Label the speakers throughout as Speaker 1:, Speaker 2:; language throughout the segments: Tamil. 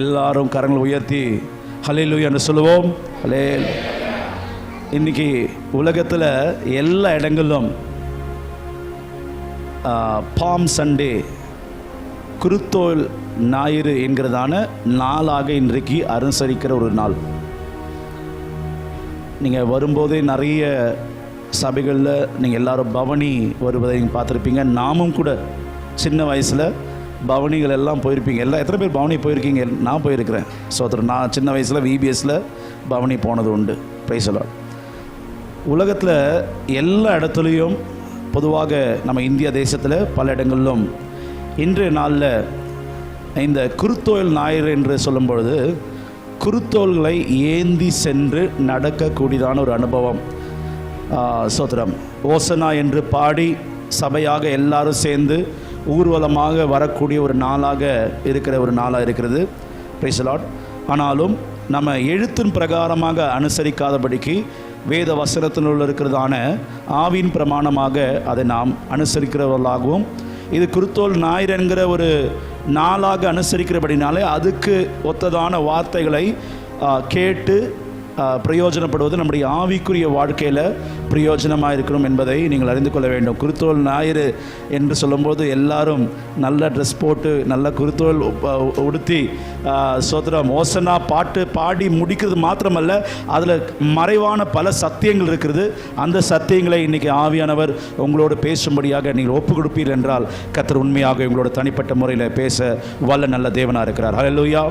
Speaker 1: எல்லாரும் கரங்களை உயர்த்தி ஹல்லேலூயா என்று சொல்லுவோம். ஹல்லேலூயா. இன்னைக்கு உலகத்தில் எல்லா இடங்களிலும் பாம் சண்டே, குருத்தோல் ஞாயிறு என்கிறதான நாளாக இன்றைக்கு அனுசரிக்கிற ஒரு நாள். நீங்கள் வரும்போதே நிறைய சபைகளில் நீங்கள் எல்லோரும் பவனி வருவதை நீங்கள் பார்த்துருப்பீங்க. நாமும் கூட சின்ன வயசில் பவனிகள் எல்லாம் போயிருப்பீங்க. எத்தனை பேர் பவனி போயிருக்கீங்க? நான் போயிருக்கிறேன். நான் சின்ன வயசில் விபிஎஸில் பவனி போனது உண்டு. Price the Lord. உலகத்தில் எல்லா இடத்துலையும் பொதுவாக நம்ம இந்திய தேசத்தில் பல இடங்களிலும் இன்றைய நாளில் இந்த குருத்தோல் ஞாயிறு என்று சொல்லும் பொழுது குருத்தோல்களை ஏந்தி சென்று நடக்கக்கூடியதான ஒரு அனுபவம். சோத்திரம். ஓசனா என்று பாடி சபையாக எல்லாரும் சேர்ந்து ஊர்வலமாக வரக்கூடிய ஒரு நாளாக இருக்கிறது. Price the Lord. ஆனாலும் நம்ம எழுத்தின் பிரகாரமாக அனுசரிக்காதபடிக்கு வேத வசனத்தினுள்ள இருக்கிறதான ஆவின் பிரமாணமாக அதை நாம் அனுசரிக்கிறவர்களாகவும், இது குருத்தோல் ஞாயிறு என்கிற ஒரு நாளாக அனுசரிக்கிறபடினாலே அதுக்கு ஒத்ததான வார்த்தைகளை கேட்டு பிரயோஜனப்படுவது நம்முடைய ஆவிக்குரிய வாழ்க்கையில் பிரயோஜனமாக இருக்கணும் என்பதை நீங்கள் அறிந்து கொள்ள வேண்டும். குருத்தோல் ஞாயிறு என்று சொல்லும்போது எல்லாரும் நல்ல ட்ரெஸ் போட்டு நல்ல குருத்தோல் உடுத்தி சோத்திரம் ஓசனா பாட்டு பாடி முடிக்கிறது மாத்திரமல்ல, அதில் மறைவான பல சத்தியங்கள் இருக்கிறது. அந்த சத்தியங்களை இன்றைக்கி ஆவியானவர் உங்களோடு பேசும்படியாக நீங்கள் ஒப்பு கொடுப்பீர்கள் என்றால் கர்த்தர் உண்மையாக உங்களோட தனிப்பட்ட முறையில் பேச வல்ல நல்ல தேவனாக இருக்கிறார். ஹல்லேலூயா.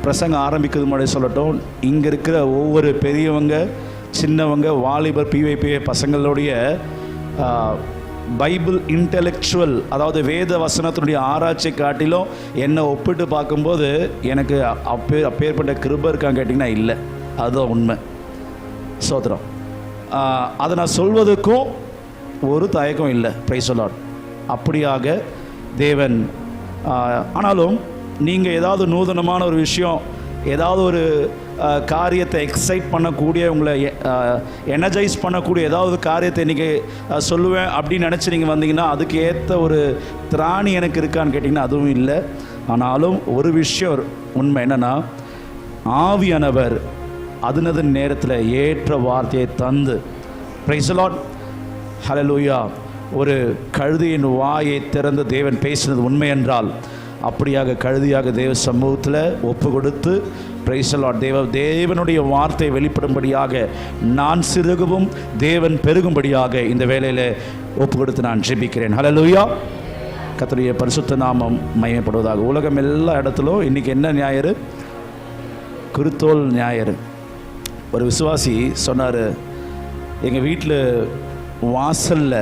Speaker 1: பிரசங்கம் ஆரம்பிக்கிறது முன்னாடி சொல்லட்டும், இங்கே இருக்கிற ஒவ்வொரு பெரியவங்க, சின்னவங்க, வாலிபர், பிவைபி பசங்களுடைய பைபிள் இன்டெலெக்சுவல், அதாவது வேத வசனத்தினுடைய ஆராய்ச்சி காட்டிலும் என்னை ஒப்பிட்டு பார்க்கும்போது எனக்கு அப்பேற்பட்ட கிருபை இருக்கான்னு கேட்டிங்கன்னா இல்லை. அதுதான் உண்மை. சோத்திரம். அதை நான் சொல்வதற்கும் ஒரு தயக்கம் இல்லை. Price the Lord. அப்படியாக தேவன். ஆனாலும் நீங்கள் ஏதாவது நூதனமான ஒரு விஷயம், ஏதாவது ஒரு காரியத்தை எக்ஸைட் பண்ணக்கூடிய, உங்களை எனர்ஜைஸ் பண்ணக்கூடிய ஏதாவது காரியத்தை இன்றைக்கி சொல்லுவேன் அப்படின்னு நினச்சி நீங்கள் வந்தீங்கன்னா அதுக்கு ஏற்ற ஒரு திராணி எனக்கு இருக்கான்னு கேட்டிங்கன்னா அதுவும் இல்லை. ஆனாலும் ஒரு விஷயம் உண்மை என்னென்னா, ஆவியானவர் அதனது நேரத்தில் ஏற்ற வார்த்தையை தந்து, பிரைஸ் தி லார்ட், ஹல்லேலூயா, ஒரு கழுதையின் வாயை திறந்து தேவன் பேசினது உண்மை என்றால் அப்படியாக கழுதியாக தேவ சமூகத்தில் ஒப்பு கொடுத்து, பிரைஸ் தி லார்ட், தேவனுடைய வார்த்தை வெளிப்படும்படியாக நான் சிறுகவும் தேவன் பெருகும்படியாக இந்த வேளையில் ஒப்பு கொடுத்து நான் ஜெபிக்கிறேன். ஹல்லேலூயா. கர்த்தருடைய பரிசுத்த நாமம் மகிமைப்படுவதாக. உலகம் எல்லா இடத்துலும் இன்றைக்கி என்ன ஞாயிறு? குருத்தோல் ஞாயிறு. ஒரு விசுவாசி சொன்னார், எங்கள் வீட்டில் வாசலில்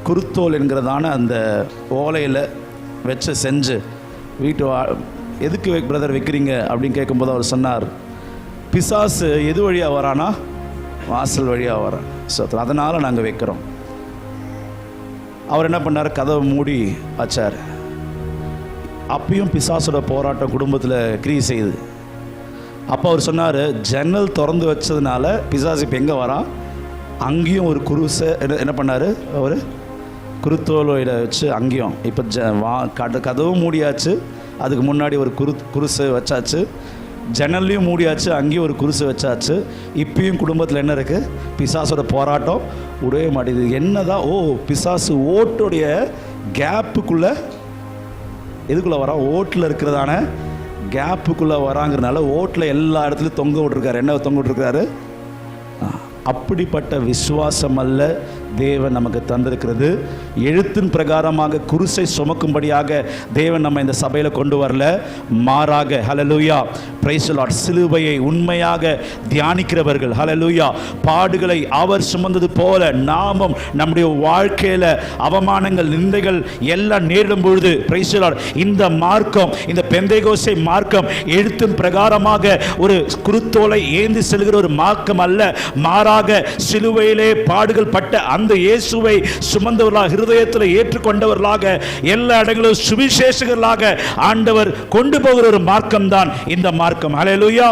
Speaker 1: குருத்தோல் என்கிறதான அந்த ஓலையில் வச்சு செஞ்சு வீட்டு எதுக்கு பிரதர் வைக்கிறீங்க அப்படின்னு கேட்கும்போது அவர் சொன்னார், பிசாசு எது வழியாக வரானா? வாசல் வழியாக வரான். ஸோ அதனால் நாங்கள் வைக்கிறோம். அவர் என்ன பண்ணார்? கதவை மூடி வச்சார். அப்பயும் பிசாசோட போராட்டம் குடும்பத்தில் கிரியை செய்யுது. அப்போ அவர் சொன்னார், ஜன்னல் திறந்து வச்சதுனால பிசாசு இப்போ எங்கே வரான்? அங்கேயும் ஒரு குருசை என்ன பண்ணார்? அவர் குருத்தோலையில் வச்சு அங்கேயும் இப்போ கதவும் மூடியாச்சு, அதுக்கு முன்னாடி ஒரு குருசை வச்சாச்சு, ஜன்னல்லையும் மூடியாச்சு, அங்கேயும் ஒரு குருசை வச்சாச்சு. இப்பயும் குடும்பத்தில் என்ன இருக்குது? பிசாசோட போராட்டம் உடவே மாட்டேது. என்னதான்? பிசாசு ஓட்டுடைய கேப்புக்குள்ளே எதுக்குள்ளே வரான்? ஓட்டில் இருக்கிறதான கேப்புக்குள்ளே வராங்கிறதுனால ஓட்டில் எல்லா இடத்துலையும் தொங்க விட்டுருக்காரு. என்ன தொங்க விட்டுருக்காரு? அப்படிப்பட்ட விசுவாசம் அல்ல தேவன் நமக்கு தந்திருக்கிறது. எழுத்தின் பிரகாரமாக குருசை சுமக்கும்படியாக தேவன் நம்ம இந்த சபையில் கொண்டு வரல. மாறாக, ஹல்லேலூயா, பிரைஸ் தி லார்ட், சிலுவையை உண்மையாக தியானிக்கிறவர்கள், ஹல்லேலூயா, பாடுகளை அவர் சுமந்தது போல நாமும் நம்முடைய வாழ்க்கையில் அவமானங்கள், நிந்தைகள் எல்லாம் நேரிடும் பொழுது, பிரைஸ் தி லார்ட், இந்த மார்க்கம், இந்த பெந்தேகோஸ்தே மார்க்கம் எழுத்தின் பிரகாரமாக ஒரு குருத்தோலை ஏந்தி செல்கிற ஒரு மார்க்கம் அல்ல. மாறாக சிலுவையிலே பாடுகள் பட்ட அந்த இயேசுவை சுமந்தவர்களாக, ஹிருதயத்தில் ஏற்றுக்கொண்டவர்களாக, எல்லா இடங்களும் சுவிசேஷகர்களாக ஆண்டவர் கொண்டு போகிற ஒரு மார்க்கம் தான் இந்த மார்க்கம். ஹல்லேலூயா.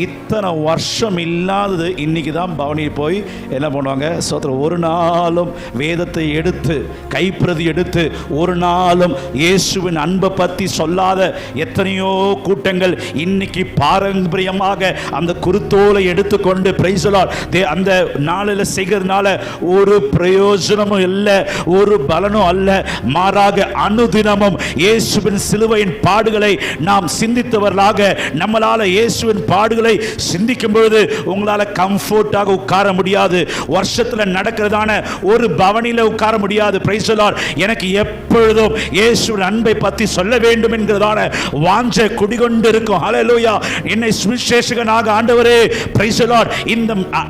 Speaker 1: இத்தனை வருஷம் இல்லாதது இன்னைக்கு தான் பவனி போய் என்ன பண்ணுவாங்க, சோத்திரம், ஒரு நாளும் வேதத்தை எடுத்து கைப்பிரதி எடுத்து ஒரு நாளும் இயேசுவின் அன்பை பற்றி சொல்லாத எத்தனையோ கூட்டங்கள் இன்னைக்கு பாரம்பரியமாக அந்த குருத்தோலை எடுத்துக்கொண்டு பிரைஸ் தி லார்ட் அந்த நாளில் செய்கிறதுனால ஒரு பிரயோஜனமும் இல்லை, ஒரு பலனும் அல்ல. மாறாக அனுதினமும் இயேசுவின் சிலுவையின் பாடுகளை நாம் சிந்தித்தவர்களாக, நம்மளால இயேசுவின் பாடுகளை சிந்திக்கும் பொழுது உங்களால கம்ஃபர்ட்டாக உட்கார முடியாது. வருஷத்துல நடக்கிறதான ஒரு பவனில உட்கார முடியாது. Price the Lord. எனக்கு எப்பொழுதும் இயேசுவின் அன்பை பற்றி சொல்ல வேண்டும் என்கிறதான வாஞ்சை குடிகொண்டு இருக்கும். ஹல்லேலூயா. என்னை சுவிசேஷகனாக ஆண்டவரே, பிரைஸ் தி லார்ட்.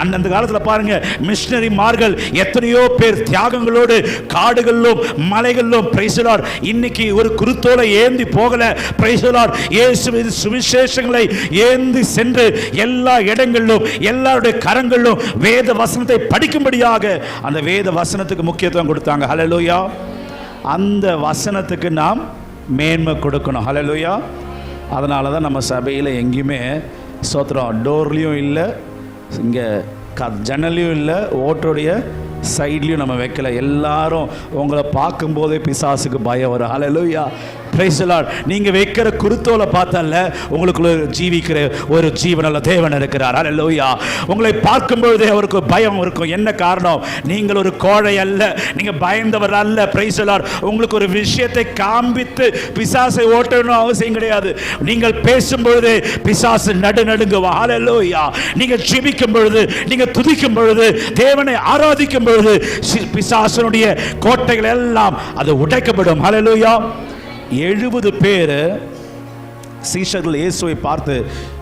Speaker 1: அந்த காலத்தில் பாருங்க, மிஷனரிமார்கள் எத்தனையோ பேர் தியாகங்களோடு காடுகளிலும் மலைகளிலும், பிரைஸ் தி லார்ட், இன்னைக்கு ஒரு குருத்தோலை ஏந்தி போகல. Price the Lord. இயேசுவின் சுவிசேஷங்களை ஏந்தி சென்று எல்லா இடங்களிலும் எல்லாருடைய கரங்களிலும் வேத வசனத்தை படிக்கும்படியாக அந்த வேத வசனத்துக்கு முக்கியத்துவம் கொடுத்தாங்க. ஹல்லேலூயா. அந்த வசனத்துக்கு நாம் மேன்மை கொடுக்கணும். ஹல்லேலூயா. அதனால தான் நம்ம சபையில் எங்கேயுமே சோத்திரம் டோர்லேயும் இல்லை, இங்கே ஜன்னல்லையும் இல்லை, ஓட்டோடைய சைட்லையும் நம்ம வைக்கல. எல்லாரும் உங்களை பார்க்கும்போதே பிசாசுக்கு பயம் வரும். ஹல்லேலூயா. Praise the Lord. நீங்க வைக்கிற குருத்தோலை பார்த்தால உங்களுக்குள்ள ஜீவிக்கிற ஒரு ஜீவனுள்ள தேவன் இருக்கிறார். ஹல்லேலூயா. உங்களை பார்க்கும்போதே அவருக்கு பயம் இருக்கும். என்ன காரணம்? நீங்கள் ஒரு கோழை அல்ல, நீங்க பயந்தவர் அல்ல. Price the Lord. உங்களுக்கு ஒரு விஷயத்தை காண்பித்து பிசாசை ஓட்டணும் அவசியம் கிடையாது. நீங்கள் பேசும்பொழுது பிசாசு நடுநடுங்குவா. ஹல்லேலூயா. நீங்க ஜெபிக்கும் பொழுது, நீங்க துதிக்கும் பொழுது, தேவனை ஆராதிக்கும் பொழுது பிசாசனுடைய கோட்டைகள் எல்லாம் அது உடைக்கப்படும். ஹல்லேலூயா. 70 பேர் சீஷர்கள் இயேசுவை பார்த்து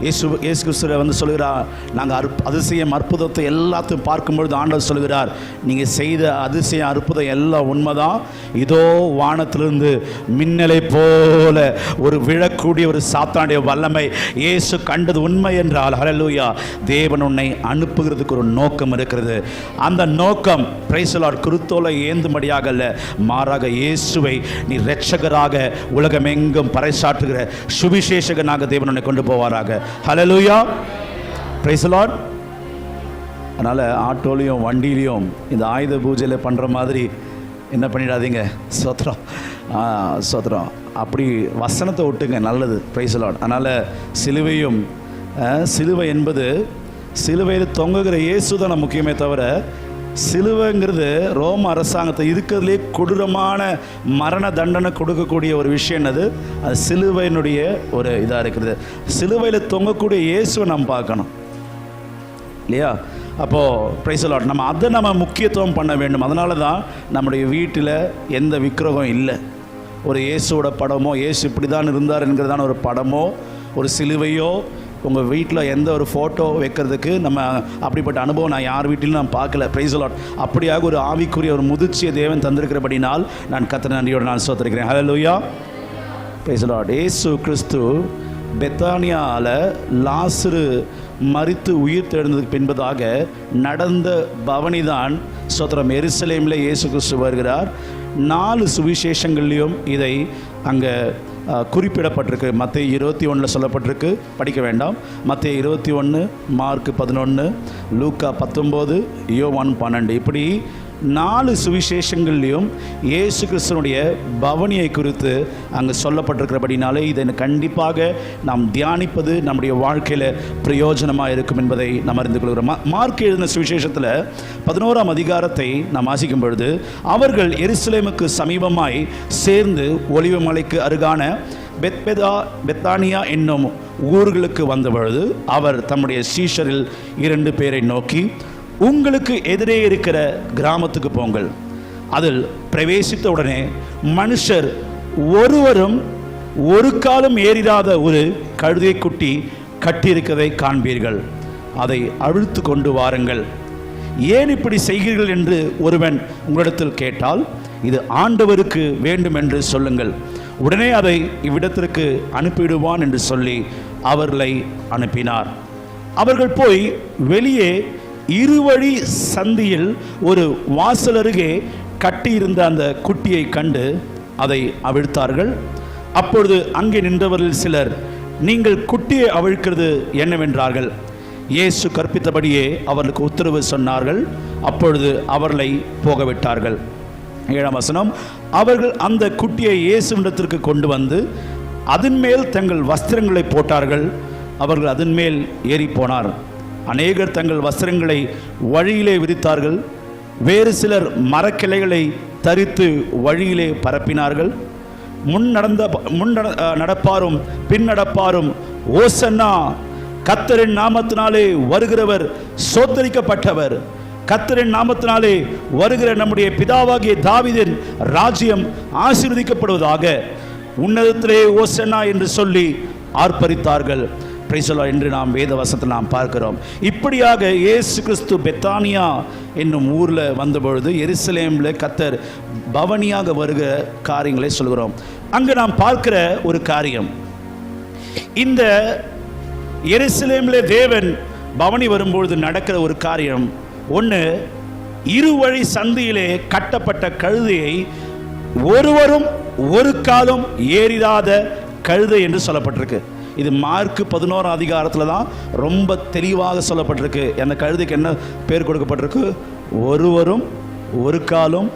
Speaker 1: இயேசு கிறிஸ்துவை வந்து சொல்கிறார், நாங்கள் அதிசயம் அற்புதத்தை எல்லாத்தையும் பார்க்கும்பொழுது ஆண்டவர் சொல்கிறார், நீங்கள் செய்த அதிசயம் அற்புதம் எல்லாம் உண்மைதான். இதோ வானத்திலிருந்து மின்னலை போல ஒரு விழக்கூடிய ஒரு சாத்தானுடைய வல்லமை இயேசு கண்டது உண்மை என்றால், ஹல்லேலூயா, தேவன் உன்னை அனுப்புகிறதுக்கு ஒரு நோக்கம் இருக்கிறது. அந்த நோக்கம் பிரைஸ் தி லார்ட் குருத்தோலை ஏந்தும்படியாக அல்ல, மாறாக இயேசுவை நீ இரட்சகராக உலகமெங்கும் பறைசாற்றுகிற சுவிசேஷகனாக தேவன் உன்னை கொண்டு போவாராக. ஹல்லேலூயா. Praise the Lord. அதனால் ஆட்டோலையும் வண்டியிலையும் இந்த ஆயுத பூஜையில் பண்ணுற மாதிரி என்ன பண்ணிடாதீங்க. சோத்திரம், சோத்திரம். அப்படி வசனத்தை விட்டுங்க, நல்லது. Price the Lord. அதனால் சிலுவையும், சிலுவை என்பது சிலுவையில் தொங்குகிற இயேசு தான் முக்கியமே தவிர, சிலுவைங்கிறது ரோம அரசாங்கத்தை இருக்கிறதுலே கொடூரமான மரண தண்டனை கொடுக்கக்கூடிய ஒரு விஷயம். என்னது? அது சிலுவையினுடைய ஒரு இதாக இருக்கிறது. சிலுவையில் தொங்கக்கூடிய இயேசுவை நம்ம பார்க்கணும் இல்லையா? அப்போது பிரைஸ் தி லார்ட், நம்ம முக்கியத்துவம் பண்ண வேண்டும். அதனால தான் நம்முடைய வீட்டில் எந்த விக்கிரகம் இல்லை. ஒரு இயேசுவோட படமோ, இயேசு இப்படி தான் இருந்தார் என்கிறதான ஒரு படமோ, ஒரு சிலுவையோ உங்கள் வீட்டில் எந்த ஒரு ஃபோட்டோ வைக்கிறதுக்கு நம்ம அப்படிப்பட்ட அனுபவம் நான் யார் வீட்டிலும் நான் பார்க்கல. Price the Lord. அப்படியாக ஒரு ஆவிக்குரிய ஒரு முதிர்ச்சியை தேவன் தந்திருக்கிறபடினால் நான் கர்த்தரை நன்றியோடு நான் ஸ்தோத்திரிக்கிறேன். ஹல்லேலூயா. Praise the Lord. இயேசு கிறிஸ்து பெத்தானியாவில் லாசரு மரித்து உயிர் தெழுந்ததுக்கு பின்பதாக நடந்த பவனிதான் ஸ்தோத்திரம். எருசலேமில் இயேசு கிறிஸ்து வருகிறார். 4 சுவிசேஷங்கள்லையும் இதை அங்கே குறிப்பிடப்பட்டிருக்கு. மத்தேயு 21 சொல்லப்பட்டிருக்கு, படிக்க வேண்டாம். மத்தேயு 21, மார்க் 11, லூக்கா 19, யோவான் 12, இப்படி 4 சுவிசேஷங்கள்லையும் இயேசு கிறிஸ்துனுடைய பவனியை குறித்து அங்கே சொல்லப்பட்டிருக்கிறபடினாலே இதை கண்டிப்பாக நாம் தியானிப்பது நம்முடைய வாழ்க்கையில் பிரயோஜனமாக இருக்கும் என்பதை நாம் அறிந்து கொள்கிறோம். மார்க் எழுதின சுவிசேஷத்தில் 11ஆம் அதிகாரத்தை நாம் வாசிக்கும் பொழுது, அவர்கள் எருசலேமுக்கு சமீபமாய் சேர்ந்து ஒலிவ மலைக்கு அருகான பெத்தானியா என்னும் ஊர்களுக்கு வந்த பொழுது அவர் தம்முடைய சீஷரில் 2 பேரை நோக்கி, உங்களுக்கு எதிரே இருக்கிற கிராமத்துக்கு போங்கள். அதில் பிரவேசித்த உடனே மனுஷர் ஒருவரும் ஒரு காலம் ஏறிடாத ஒரு கழுதை குட்டி கட்டியிருக்கதை காண்பீர்கள். அதை அவிழ்த்து கொண்டு வாருங்கள். ஏன் இப்படி செய்கிறீர்கள் என்று ஒருவன் உங்களிடத்தில் கேட்டால், இது ஆண்டவருக்கு வேண்டும் என்று சொல்லுங்கள். உடனே அதை இவ்விடத்திற்கு அனுப்பிவிடுவான் என்று சொல்லி அவர்களை அனுப்பினார். அவர்கள் போய் வெளியே இருவழி சந்தியில் ஒரு வாசல் அருகே கட்டியிருந்த அந்த குட்டியை கண்டு அதை அவிழ்த்தார்கள். அப்பொழுது அங்கே நின்றவர்கள் சிலர், நீங்கள் குட்டியை அவிழ்க்கிறது என்னவென்றார்கள். இயேசு கற்பித்தபடியே அவர்களுக்கு உத்தரவு சொன்னார்கள். அப்பொழுது அவர்களை போகவிட்டார்கள். 7ஆம் வசனம், அவர்கள் அந்த குட்டியை இயேசுவிடத்திற்கு கொண்டு வந்து அதன் மேல் தங்கள் வஸ்திரங்களை போட்டார்கள். அவர்கள் அதன் மேல் ஏறி போனார். அநேகர் தங்கள் வஸ்திரங்களை வழியிலே விரித்தார்கள். வேறு சிலர் மரக்கிளைகளை தரித்து வழியிலே பரப்பினார்கள். முன் நடப்பாரும் பின் நடப்பாரும் ஓசன்னா, கர்த்தரின் நாமத்தினாலே வருகிறவர் சோத்தரிக்கப்பட்டவர், கர்த்தரின் நாமத்தினாலே வருகிற நம்முடைய பிதாவாகிய தாவீதின் ராஜ்யம் ஆசீர்வதிக்கப்படுவதாக, உன்னதத்திலே ஓசன்னா என்று சொல்லி ஆர்ப்பரித்தார்கள். என்று நாம் வேத வசனத்தில் நாம் பார்க்கிறோம். இப்படியாக இயேசு கிறிஸ்து பெத்தானியா என்னும் ஊரில் வந்தபொழுது எருசலேமில் கர்த்தர் பவனியாக வருகிற காரியங்களை சொல்கிறோம். அங்கு நாம் பார்க்கிற ஒரு காரியம், இந்த எருசலேமில் தேவன் பவனி வரும்பொழுது நடக்கிற ஒரு காரியம் ஒன்று, இருவழி சந்தியிலே கட்டப்பட்ட கழுதையை ஒருவரும் ஒரு காலம் ஏறிடாத கழுதை என்று சொல்லப்பட்டிருக்கு. இது மார்க் 11 அதிகாரத்தில் தான் ரொம்ப தெளிவாக சொல்லப்பட்டிருக்கு. அந்த கழுதைக்கு என்ன பேர் கொடுக்கப்பட்டிருக்கு? ஒருவரும் ஒரு காலம்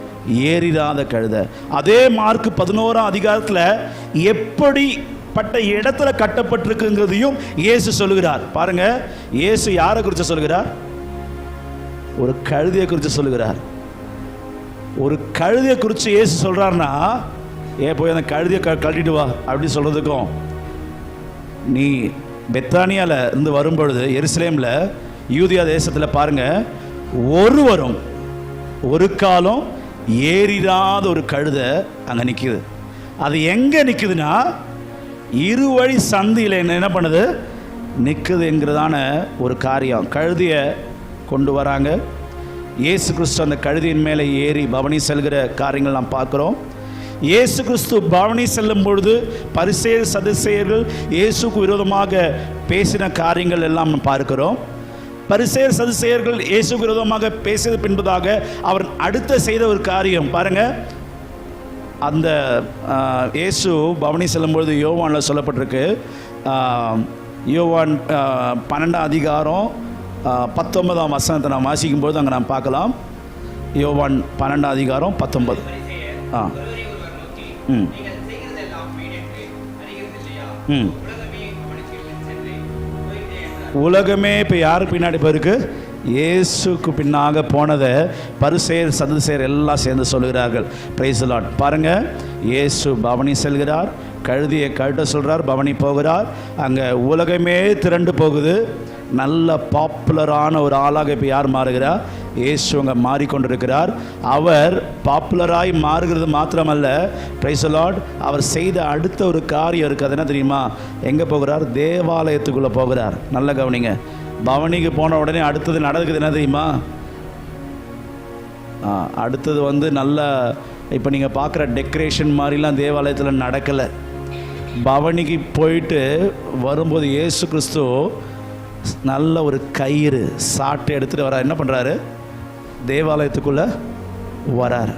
Speaker 1: ஏறிடாத கழுதை. அதே மார்க் 11 அதிகாரத்தில் எப்படிப்பட்ட இடத்துல கட்டப்பட்டிருக்குங்கிறதையும் இயேசு சொல்லுகிறார். பாருங்க, இயேசு யாரை குறித்து சொல்லுகிறார்? ஒரு கழுதையை குறித்து சொல்லுகிறார். ஒரு கழுதையை குறித்து இயேசு சொல்றாருன்னா, போய் அந்த கழுதையை கழட்டிட்டு வா அப்படி சொல்றதுக்கும், நீ பெத்தானியால இருந்து வரும்பொழுது எருசலேமில் யூதியா தேசத்தில் பாருங்க, ஒருவரும் ஒரு காலம் ஏறிடாத ஒரு கழுதை அங்கே நிற்குது. அது எங்கே நிற்குதுன்னா, இருவழி சந்தியில் என்ன பண்ணுது? நிற்குதுங்கிறதான ஒரு காரியம். கழுதையை கொண்டு வராங்க. இயேசு கிறிஸ்து அந்த கழுதையின் மேலே ஏறி பவனி செல்கிற காரியங்கள் நாம் பார்க்குறோம். இயேசு கிறிஸ்து பவனி செல்லும் பொழுது பரிசேயர் சதுசேயர்கள் இயேசுக்கு விரோதமாக பேசின காரியங்கள் எல்லாம் பார்க்கிறோம். பரிசேயர் சதுசேயர்கள் இயேசுக்கு விரோதமாக பேசியது பின்பதாக அவர் அடுத்த செய்த ஒரு காரியம் பாருங்க. அந்த இயேசு பவனி செல்லும் பொழுது யோவானில் சொல்லப்பட்டிருக்கு. யோவான் 12 அதிகாரம் 19ஆம் வசனத்தை நாம் வாசிக்கும் போது அங்கே நாம் பார்க்கலாம். யோவான் 12 அதிகாரம் 19. உலகமே இப்போ யாருக்கு பின்னாடி போயிருக்கு? இயேசுக்கு பின்னாக போனதை பரிசேயர் சதுசேயர் எல்லாம் சேர்ந்து சொல்கிறார்கள். Price the Lord. பாருங்க, இயேசு பவனி செல்கிறார், கழுதியை கழட்ட சொல்கிறார், பவனி போகிறார். அங்கே உலகமே திரண்டு போகுது. நல்ல பாப்புலரான ஒரு ஆளாக இப்போ யார் மாறுகிறார்? இயேசு அங்கே மாறிக்கொண்டிருக்கிறார். அவர் பாப்புலராய் மாறுகிறது மாத்திரமல்ல, பிரைஸ் தி லார்ட், அவர் செய்த அடுத்த ஒரு காரியம் இருக்குது. அது என்ன தெரியுமா? எங்கே போகிறார்? தேவாலயத்துக்குள்ளே போகிறார். நல்ல கவனிங்க. பவனிக்கு போன உடனே அடுத்தது நடக்குது என்ன தெரியுமா? அடுத்தது நல்ல இப்போ நீங்கள் பார்க்குற டெக்கரேஷன் மாதிரிலாம் தேவாலயத்தில் நடக்கலை. பவனிக்கு போயிட்டு வரும்போது இயேசு கிறிஸ்து நல்ல ஒரு கயிறு சாட்டை எடுத்துகிட்டு வரார். என்ன பண்ணுறாரு? தேவாலயத்துக்குள்ளே வரார்.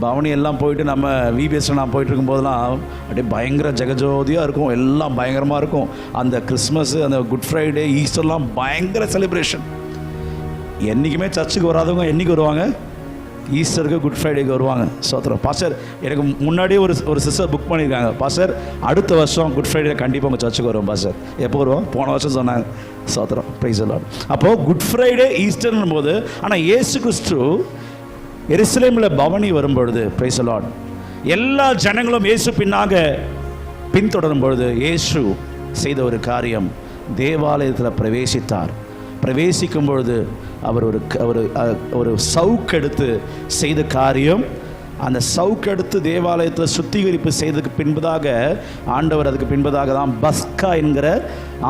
Speaker 1: பவனி எல்லாம் போயிட்டு நம்ம விபிஎஸ்ல நான் போயிட்டு இருக்கும்போதெல்லாம் அப்படியே பயங்கர ஜெகஜோதியாக இருக்கும். எல்லாம் பயங்கரமாக இருக்கும். அந்த கிறிஸ்மஸ், அந்த குட் ஃப்ரைடே, ஈஸ்டர்லாம் பயங்கர செலிப்ரேஷன். என்றைக்குமே சர்ச்சுக்கு வராதவங்க என்றைக்கு வருவாங்க? ஈஸ்டருக்கு, குட் ஃப்ரைடேக்கு வருவாங்க. சோத்திரம். பாஸ்டர், எனக்கு முன்னாடியே ஒரு சிஸ்டர் புக் பண்ணியிருக்காங்க. பாஸ்டர், அடுத்த வருஷம் குட் ஃப்ரைடே கண்டிப்பாக உங்கள் சர்ச்சுக்கு வருவோம். பாஸ்டர், எப்போ வருவோம்? போன வருஷம் சொன்னாங்க. சோத்திரம். Price the Lord. அப்போது குட் ஃப்ரைடே ஈஸ்டர்னும் போது, ஆனால் இயேசு கிறிஸ்து எருசலேமில் பவனி வரும்பொழுது, பிரைஸ் தி லார்ட், எல்லா ஜனங்களும் இயேசு பின்னாக பின்தொடரும் பொழுது இயேசு செய்த ஒரு காரியம், தேவாலயத்தில் பிரவேசித்தார். பிரவேசிக்கும் பொழுது அவர் ஒரு சவுக்கெடுத்து செய்த காரியம். அந்த சவுக்கெடுத்து தேவாலயத்தில் சுத்திகரிப்பு செய்ததுக்கு பின்பதாக, ஆண்டவர் அதுக்கு பின்பதாக தான் பஸ்கா என்கிற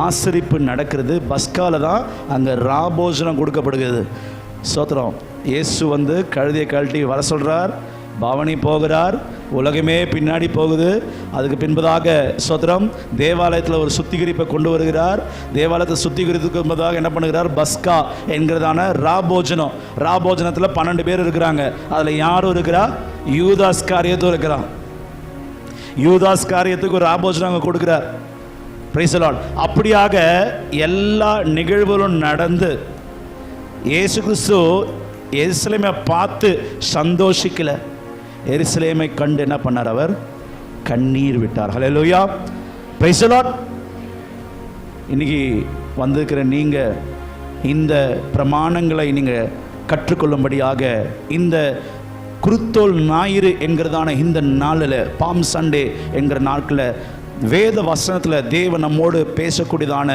Speaker 1: ஆசரிப்பு நடக்கிறது. பஸ்காவில் தான் அங்கே ராபோஜனம் கொடுக்கப்படுகிறது. சோத்திரம். இயேசு கழுதையை கழட்டி வர சொல்கிறார், பவனி போகிறார், உலகமே பின்னாடி போகுது. அதுக்கு பின்பதாக சோத்திரம் தேவாலயத்தில் ஒரு சுத்திகரிப்பை கொண்டு வருகிறார். தேவாலயத்தை சுத்திகரித்துக்கு பின்பதாக என்ன பண்ணுகிறார்? பஸ்கா என்கிறதான ராபோஜனத்தில் 12 பேர் இருக்கிறாங்க. அதில் யாரும் இருக்கிறா? யூதாஸ் காரியத்தும் இருக்கிறான். யூதாஸ் காரியத்துக்கு ஒரு ராபோஜனம் கொடுக்குறார். Price the Lord. அப்படியாக எல்லா நிகழ்வுகளும் நடந்து இயேசு கிறிஸ்து எருசலேமை பார்த்து சந்தோஷிக்கல. எருசலேமை கண்டு என்ன பண்ணார்? அவர் கண்ணீர் விட்டார். ஹல்லேலூயா, பிரைஸ் தி லார்ட். இன்னைக்கு வந்திருக்கிற நீங்கள் இந்த பிரமாணங்களை நீங்கள் கற்றுக்கொள்ளும்படியாக இந்த குருத்தோல் ஞாயிறு என்கிறதான இந்த நாளில், பாம் சண்டே என்கிற நாட்களில் வேத வசனத்தில் தேவன் நம்மோடு பேசக்கூடியதான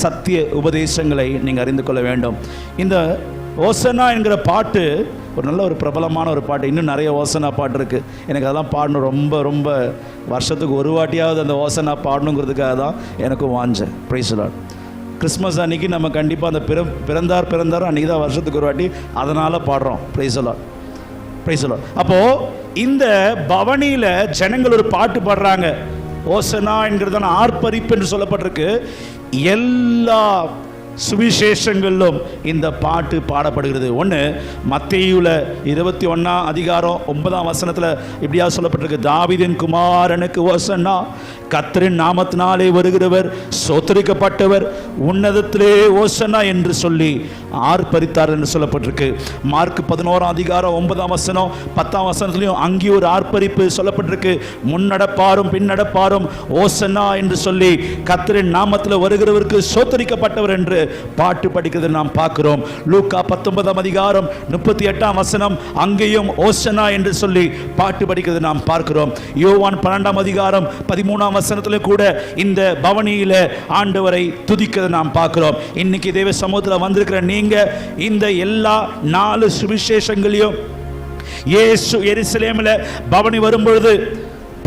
Speaker 1: சத்திய உபதேசங்களை நீங்கள் அறிந்து கொள்ள வேண்டும். இந்த ஓசனா என்கிற பாட்டு ஒரு நல்ல ஒரு பிரபலமான ஒரு பாட்டு. இன்னும் நிறைய ஓசனா பாட்டு இருக்குது. எனக்கு அதெல்லாம் பாடணும் ரொம்ப ரொம்ப வருஷத்துக்கு ஒரு வாட்டியாவது அந்த ஓசனா பாடணுங்கிறதுக்காக தான் எனக்கும் வாஞ்சேன். Praise the Lord. கிறிஸ்மஸ் அன்றைக்கி நம்ம கண்டிப்பாக அந்த பிறந்தார் அன்றைக்கி தான் வருஷத்துக்கு ஒரு வாட்டி, அதனால் பாடுறோம். Price the Lord, price the Lord. அப்போது இந்த பவனியில் ஜனங்கள் ஒரு பாட்டு பாடுறாங்க. ஓசனா என்கிறதான ஆர்ப்பரிப்பு என்று சொல்லப்பட்டிருக்கு. எல்லா சுவிசேஷங்களிலும் இந்த பாட்டு பாடப்படுகிறது. ஒன்று மத்தேயுல 21 அதிகாரம் 9 வசனத்தில் இப்படியா சொல்லப்பட்டிருக்கு, தாவீதின் குமாரனுக்கு ஓசன்னா, கர்த்தரின் நாமத்தினாலே வருகிறவர் சோத்தரிக்கப்பட்டவர், உன்னதத்திலே ஓசன்னா என்று சொல்லி ஆர்ப்பரித்தார் என்று சொல்லப்பட்டிருக்கு. மார்க் 11 அதிகாரம் 9 வசனம் 10 வசனத்திலையும் அங்கே ஒரு ஆர்ப்பரிப்பு சொல்லப்பட்டிருக்கு. முன்னடப்பாரும் பின்னடப்பாரும் ஓசன்னா என்று சொல்லி கர்த்தரின் நாமத்தில் வருகிறவருக்கு சோத்தரிக்கப்பட்டவர் என்று பாட்டு படிக்கிறது நாம் பார்க்கிறோம். லூக்கா 19 அதிகாரம் 38 வசனம் அங்கேயும் ஓசனா என்று சொல்லி பாட்டு படிக்கிறது நாம் பார்க்கிறோம். யோவான் 12 அதிகாரம் 13 வசனத்தில் கூட இந்த பவனியில ஆண்டவரை துதிக்கிறது நாம் பார்க்கிறோம். இன்னைக்கு தேவ சமூகத்தில் வந்திருக்கிற நீங்க இந்த எல்லா 4 சுவிசேஷங்களையும் இயேசு எருசலேமில் பவனி வரும்பொழுது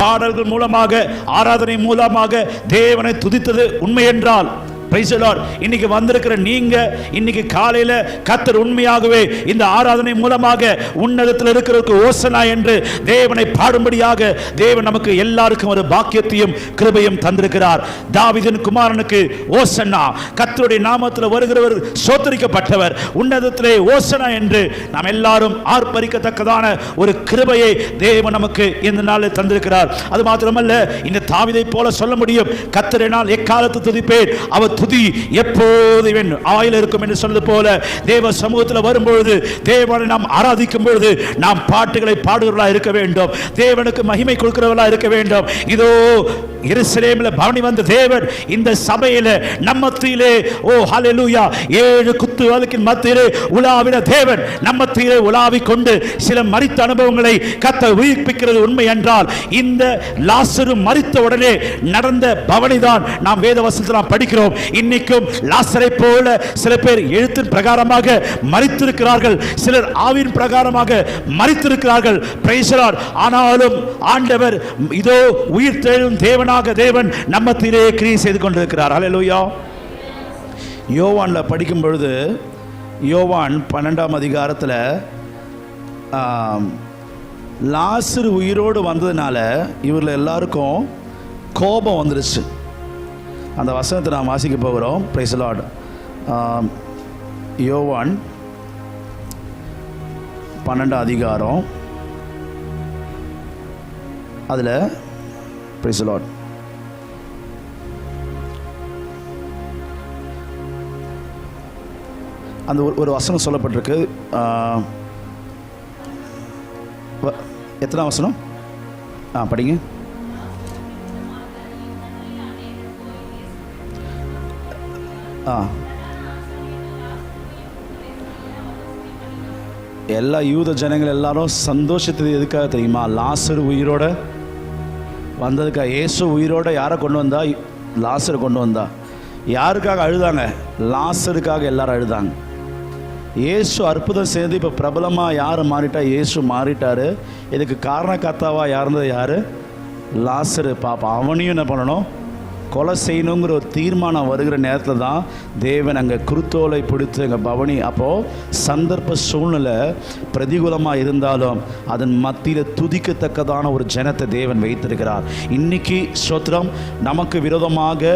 Speaker 1: பாடல்கள் மூலமாக, ஆராதனை மூலமாக தேவனை துதித்தது உண்மை என்றால், பிரைஸ் தி லார்ட், இன்னைக்கு வந்திருக்கிற நீங்க இன்னைக்கு காலையில கர்த்தர் உண்மையாகவே இந்த ஆராதனை மூலமாக உன்னதத்தில் இருக்கிறவருக்கு ஓசனா என்று தேவனை பாடும்படியாக தேவன் நமக்கு எல்லாருக்கும் ஒரு பாக்கியத்தையும் கிருபையும் தந்திருக்கிறார். தாவீதின் குமாரனுக்கு ஓசன்னா, கர்த்தருடைய நாமத்தில் வருகிறவர் சோத்தரிக்கப்பட்டவர், உன்னதத்திலே ஓசனா என்று நாம் எல்லாரும் ஆர்ப்பரிக்கத்தக்கதான ஒரு கிருபையை தேவன் நமக்கு இந்த நாளில் தந்திருக்கிறார். அது மாத்திரமல்ல, இந்த தாவீதை போல சொல்ல முடியும், கர்த்தரினால் எக்காலத்து துதிப்பேன், அவர் துதி எப்போது ஆயில் இருக்கும் என்று சொல்வது போல தேவ சமூகத்தில் வரும்பொழுது, தேவனை நாம் ஆராதிக்கும் பொழுது நாம் பாட்டுகளை பாடுகிறவர்களாக இருக்க வேண்டும், தேவனுக்கு மகிமை கொடுக்கிறவர்களாக இருக்க வேண்டும். இதோ எருசலேமில் பவனி வந்த தேவன் இந்த சபையில நம்ம மத்தியிலே, ஓ ஹல்லேலூயா, 7 குத்துவிளக்கின் மத்தியிலே உலாவின தேவன் நம்ம மத்தியிலே உலாவிக் கொண்டு சில மரித்த அனுபவங்களை கர்த்தர் உயிர்ப்பிக்கிறது உண்மை என்றால், இந்த லாசரு மரித்த உடனே நடந்த பவனிதான் நாம் வேத வசனத்தில் படிக்கிறோம். இன்னைக்கும் லாசரை போல சில பேர் எழுத்தின் பிரகாரமாக மரித்திருக்கிறார்கள், சிலர் ஆவின் பிரகாரமாக மரித்திருக்கிறார்கள். Price the Lord. ஆனாலும் ஆண்டவர் இதோ உயிர் தெழும் தேவனாக தேவன் நம்மத்திலே கிரியை செய்து கொண்டிருக்கிறார். ஹல்லேலூயா. யோவான்ல படிக்கும் பொழுது, யோவான் 12 அதிகாரத்தில் லாசரு உயிரோடு வந்ததுனால இவர்கள் எல்லாருக்கும் கோபம் வந்துருச்சு. அந்த வசனத்தை நாம் வாசிக்க போகிறோம். Price the Lord. யோவான் 12 அதிகாரம், அதில் பிரைஸ் தி லார்ட் அந்த ஒரு வசனம் சொல்லப்பட்டிருக்கு. எத்தனை வசனம்? படிங்க. எல்லா யூத ஜனங்கள் எல்லாரும் சந்தோஷத்துக்கு எதுக்காக தெரியுமா? லாசரு உயிரோட வந்ததுக்காக. இயேசு உயிரோட யாரை கொண்டு வந்தா? லாசரு கொண்டு வந்தா. யாருக்காக அழுதாங்க? லாசருக்காக எல்லாரும் அழுதாங்க. இயேசு அற்புதம் செய்து இப்போ பிரபலமாக யார் மாறிட்டா? இயேசு மாறிட்டார். இதுக்கு காரணக்கர்த்தாவாக யாருந்தது யார்? லாசரு. பாப்பா அவனையும் என்ன பண்ணணும்? கொலை செய்யணுங்கிற ஒரு தீர்மானம் வருகிற நேரத்தில் தான் தேவன் அங்கே குருத்தோலை பிடித்து எங்கள் பவனி. அப்போது சந்தர்ப்ப சூழ்நிலை பிரதிகூலமாக இருந்தாலும் அதன் மத்தியில் துதிக்கத்தக்கதான ஒரு ஜனத்தை தேவன் வைத்திருக்கிறார். இன்னைக்கு ஸ்தோத்திரம், நமக்கு விரோதமாக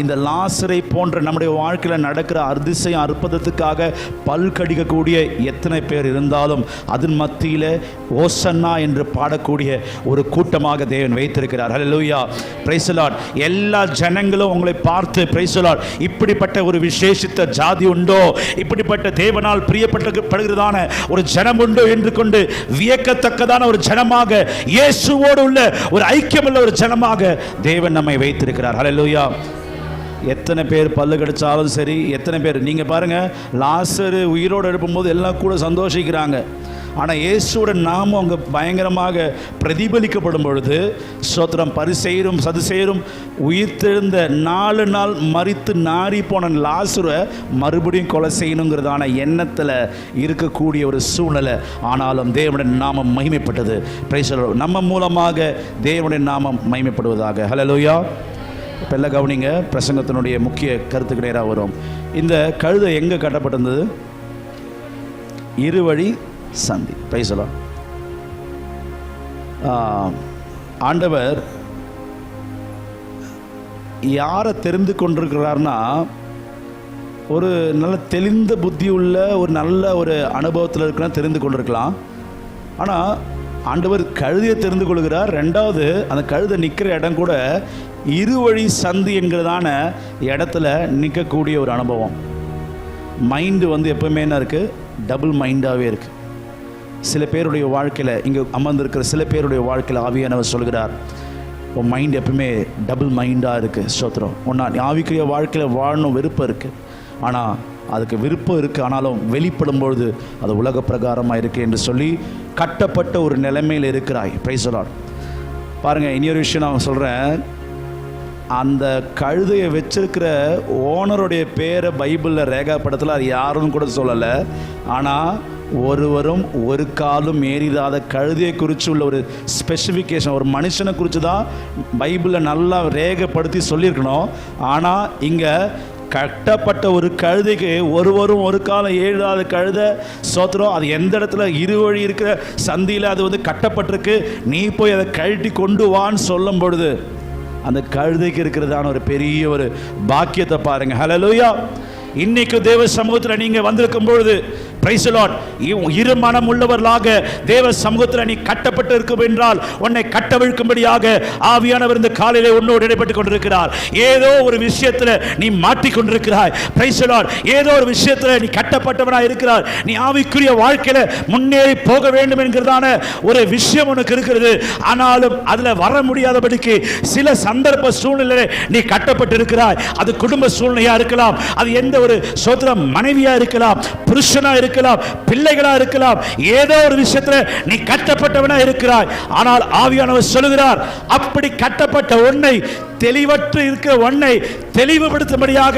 Speaker 1: இந்த லாசரை போன்ற நம்முடைய வாழ்க்கையில் நடக்கிற அதிசயம் அற்புதத்துக்காக பல் கடிக்கக்கூடிய எத்தனை பேர் இருந்தாலும் அதன் மத்தியில் ஓசன்னா என்று பாடக்கூடிய ஒரு கூட்டமாக தேவன் வைத்திருக்கிறார். ஹல்லேலூயா, பிரைஸ் தி லார்ட். எல்லா ஜனங்களும் உங்களை பார்த்து பிரைஸ் தி லார்ட், இப்படிப்பட்ட ஒரு விசேஷித்த ஜாதி உண்டோ, இப்படிப்பட்ட தேவனால் பிரியப்படுகிறதான ஒரு ஜனம் உண்டோ என்று கொண்டு வியக்கத்தக்கதான ஒரு ஜனமாக, இயேசுவோடு உள்ள ஒரு ஐக்கியமுள்ள ஒரு ஜனமாக தேவன் நம்மை வைத்திருக்கிறார். ஹல்லேலூயா. எத்தனை பேர் பல்லு கடிச்சாலும் சரி, எத்தனை பேர் நீங்கள் பாருங்கள், லாசரு உயிரோடு எழுப்பும்போது எல்லாம் கூட சந்தோஷிக்கிறாங்க. ஆனால் இயேசுவோட நாமம் அங்கே பயங்கரமாக பிரதிபலிக்கப்படும் பொழுது ஸ்தோத்திரம், பரிசேயரும் சதுசேயரும் உயிர்த்தெழுந்த 4 நாள் மரித்து நாரி போன லாசரை மறுபடியும் கொலை செய்யணுங்கிறதான எண்ணத்தில் இருக்கக்கூடிய ஒரு சூழ்நிலை. ஆனாலும் தேவனுடைய நாமம் மகிமைப்பட்டது. Price the Lord. நம்ம மூலமாக தேவனுடைய நாமம் மகிமைப்படுவதாக. ஹல்லேலூயா. இப்போ எல்லாம் கவனிங்க, பிரசங்கத்தினுடைய முக்கிய கருத்துக்கு நேராக வரும். இந்த கழுதை எங்கே கட்டப்பட்டிருந்தது? இருவழி சந்தி. Price the Lord. ஆண்டவர் யாரை தெரிந்து கொண்டிருக்கிறார்னா, ஒரு நல்ல தெளிந்த புத்தி உள்ள ஒரு நல்ல ஒரு அனுபவத்தில் இருக்கிற தெரிந்து கொண்டிருக்கலாம். ஆனால் ஆண்டவர் கழுதையை தெரிந்து கொள்கிறார். ரெண்டாவது, அந்த கழுதை நிற்கிற இடம் கூட இருவழி சந்தி என்கிறதான இடத்துல நிற்கக்கூடிய ஒரு அனுபவம். மைண்டு எப்பவுமே என்ன இருக்குது? டபுள் மைண்டாகவே இருக்குது. சில பேருடைய வாழ்க்கையில், இங்கே அமர்ந்திருக்கிற சில பேருடைய வாழ்க்கையில் ஆவியானவர் சொல்கிறார், உன் மைண்ட் எப்பவுமே டபுள் மைண்டாக இருக்குது. ஸ்தோத்திரம். ஒன்றா ஆவிக்குரிய வாழ்க்கையில் வாழணும் விருப்பம் இருக்குது, ஆனால் அதுக்கு விருப்பம் இருக்குது, ஆனாலும் வெளிப்படும் பொழுது அது உலக பிரகாரமாக இருக்குது என்று சொல்லி கட்டப்பட்ட ஒரு நிலைமையில் இருக்கிறாய். Price the Lord. பாருங்கள், இன்னொரு விஷயம் நான் சொல்கிறேன். அந்த கழுதையை வச்சிருக்கிற ஓனருடைய பேரை பைபிளில் ரேகாப்படத்தில் அது யாருன்னு கூட சொல்லலை. ஆனால் ஒருவரும் ஒரு காலும் ஏறிடாத கழுதையை குறித்து உள்ள ஒரு ஸ்பெசிஃபிகேஷன், ஒரு மனுஷனை குறித்து தான் பைபிளில் நல்லா ரேகப்படுத்தி சொல்லியிருக்கணும். ஆனால் இங்கே கட்டப்பட்ட ஒரு கழுதைக்கு ஒருவரும் ஒரு காலம் ஏழாத கழுதை. சோத்திரம். அது எந்த இடத்துல இருவழி இருக்கிற சந்தியில் அது கட்டப்பட்டிருக்கு, நீ போய் அதை கழட்டி கொண்டு வான்னு சொல்லும் பொழுது அந்த கழுதைக்கு இருக்கிறதான ஒரு பெரிய ஒரு பாக்கியத்தை பாருங்க. ஹல்லேலூயா. இன்னைக்கு தேவ சமூகத்தில் நீங்கள் வந்திருக்கும் பொழுது பிரைஸ் தி லார்ட், இரு மனம் உள்ளவர்களாக தேவ சமூகத்தில் நீ கட்டப்பட்டு இருக்கும் என்றால் உன்னை கட்டவிழ்க்கும்படியாக ஆவியானவர் இந்த காலையிலே உன்னோடு இடைப்பட்டு கொண்டிருக்கிறார். ஏதோ ஒரு விஷயத்தில் நீ மாட்டிக்கொண்டிருக்கிறாய். Price the Lord. ஏதோ ஒரு விஷயத்தில் நீ கட்டப்பட்டவனாக இருக்கிறார். நீ ஆவிக்குரிய வாழ்க்கையில் முன்னேறி போக வேண்டும் என்கிறதான ஒரு விஷயம் உனக்கு இருக்கிறது. ஆனாலும் அதில் வர முடியாதபடிக்கு சில சந்தர்ப்ப சூழ்நிலை நீ கட்டப்பட்டு இருக்கிறாய். அது குடும்ப சூழ்நிலையா இருக்கலாம், அது எந்த ஒரு சோத்திரம் மனைவியா இருக்கலாம், புருஷனா இருக்கலாம், பிள்ளைகளா இருக்கலாம். ஏதோ ஒரு விஷயத்தில் நீ கட்டப்பட்டவனா இருக்கிறாய். ஆனால் ஆவியானவர் சொல்லுகிறார், அப்படி கட்டப்பட்ட ஒன்றை, தெளிவற்று இருக்கிற ஒன்றை தெளிவுபடுத்தும்படியாக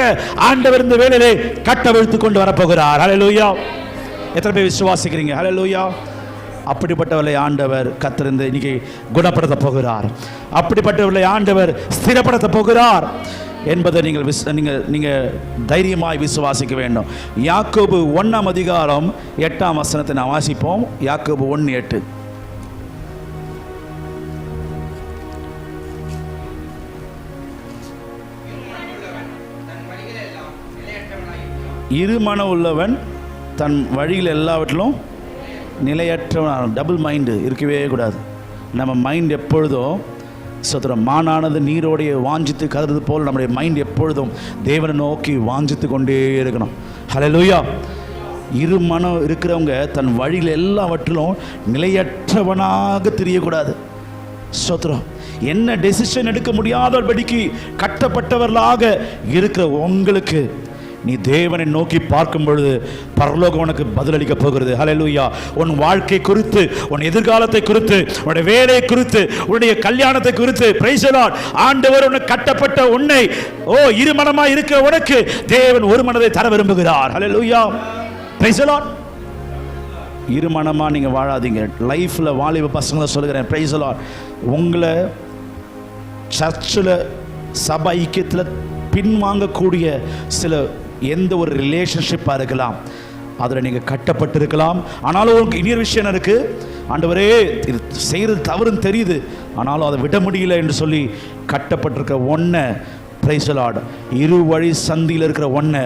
Speaker 1: ஆண்டவர் இந்த வேளையிலே கட்டவிழ்த்துக் கொண்டு வரப்போகிறார். ஹல்லேலூயா. எத்தனை பேர் விசுவாசிக்கிறீங்க? ஹல்லேலூயா. அப்படிப்பட்டவர்களை ஆண்டவர் கத்திருந்து இன்னைக்கு குணப்படுத்த போகிறார். அப்படிப்பட்டவர்களை ஆண்டவர் ஸ்திரப்படுத்த போகிறார் என்பதை நீங்கள் தைரியமாய் விசுவாசிக்க வேண்டும். யாக்கோபு 1ஆம் அதிகாரம் 8ஆம் வசனத்தை நான் வாசிப்போம். யாக்கோபு 1:8. இருமன உள்ளவன் தன் வழியில் எல்லாவற்றிலும் நிலையற்றவன். டபுள் மைண்டு இருக்கவே கூடாது. நம்ம மைண்ட் எப்பொழுதும் சோத்திரம், மானானது நீரோடைய வாஞ்சித்து கதறது போல் நம்முடைய மைண்ட் எப்பொழுதும் தேவனை நோக்கி வாஞ்சித்து கொண்டே இருக்கணும். ஹல்லேலூயா. இரு மனம் இருக்கிறவங்க தன் வழியில் எல்லாவற்றிலும் நிலையற்றவனாக தெரியக்கூடாது. சோத்திரம். என்ன டெசிஷன் எடுக்க முடியாதபடிக்கு கட்டப்பட்டவர்களாக இருக்கிற உங்களுக்கு நீ தேவனை நோக்கி பார்க்கும் பொழுது பரலோகம் உனக்கு பதிலளிக்க போகிறது. ஹல்லேலூயா. உன் வாழ்க்கை குறித்து, உன் எதிர்காலத்தை குறித்து, உன்னுடைய வேலையை குறித்து, உன்னுடைய கல்யாணத்தை குறித்து பிரைஸ் தி லார்ட், ஆண்டவர் உனக்கு கட்டப்பட்ட உன்னை இரு மனமாய் இருக்கிற உனக்கு தேவன் ஒரு மனதை தர விரும்புகிறார். ஹல்லேலூயா. Praise the Lord. இரு மனமா நீங்க வாழாதீங்க. லைஃப்ல வாலிப பசங்களை சொல்லுகிறேன், பிரைஸ் தி லார்ட், உங்களை சர்ச்சில் சபை ஐக்கியத்தில் பின்வாங்கக்கூடிய சில எந்த ஒரு ரிலேஷன்ஷிப்பாக இருக்கலாம், அதில் நீங்கள் கட்டப்பட்டிருக்கலாம். ஆனாலும் உங்களுக்கு இன்னொரு விஷயம் இருக்குது, ஆண்டவரே இது செய்கிறது தவறுன்னு தெரியுது, ஆனாலும் அதை விட முடியல என்று சொல்லி கட்டப்பட்டிருக்க ஒன்றை பிரைஸ் தி லார்ட். இரு வழி சந்தியில் இருக்கிற ஒன்றை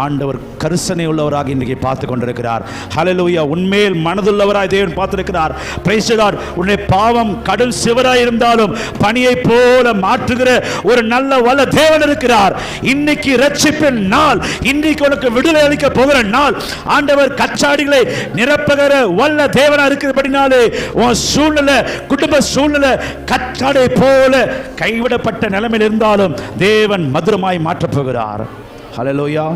Speaker 1: ஆண்டவர் கரிசனை உள்ளவராக இன்றைக்கு பார்த்து கொண்டிருக்கிறார். ஹல்லேலூயா. உண்மையில் மனதுள்ளவராய் தேவன் பார்த்திருக்கிறார். Price the Lord. உன்னுடைய பாவம் கடல் சிவராய் இருந்தாலும் பனியை போல மாற்றுகிற ஒரு நல்ல வல்ல தேவன் இருக்கிறார். இன்னைக்கு ரட்சிப்பின் நாள், இன்றைக்கு உனக்கு விடுதலை அளிக்க போகிற நாள். ஆண்டவர் கச்சாடிகளை நிரப்புகிற வல்ல தேவனா இருக்கிறபடினாலே உன் சூழ்நிலை, குடும்ப சூழ்நிலை கச்சாடை போல கைவிடப்பட்ட நிலைமையில் இருந்தாலும் தேவன் மதுரமாய் மாற்றப் போகிறார். ஹல்லேலூயா.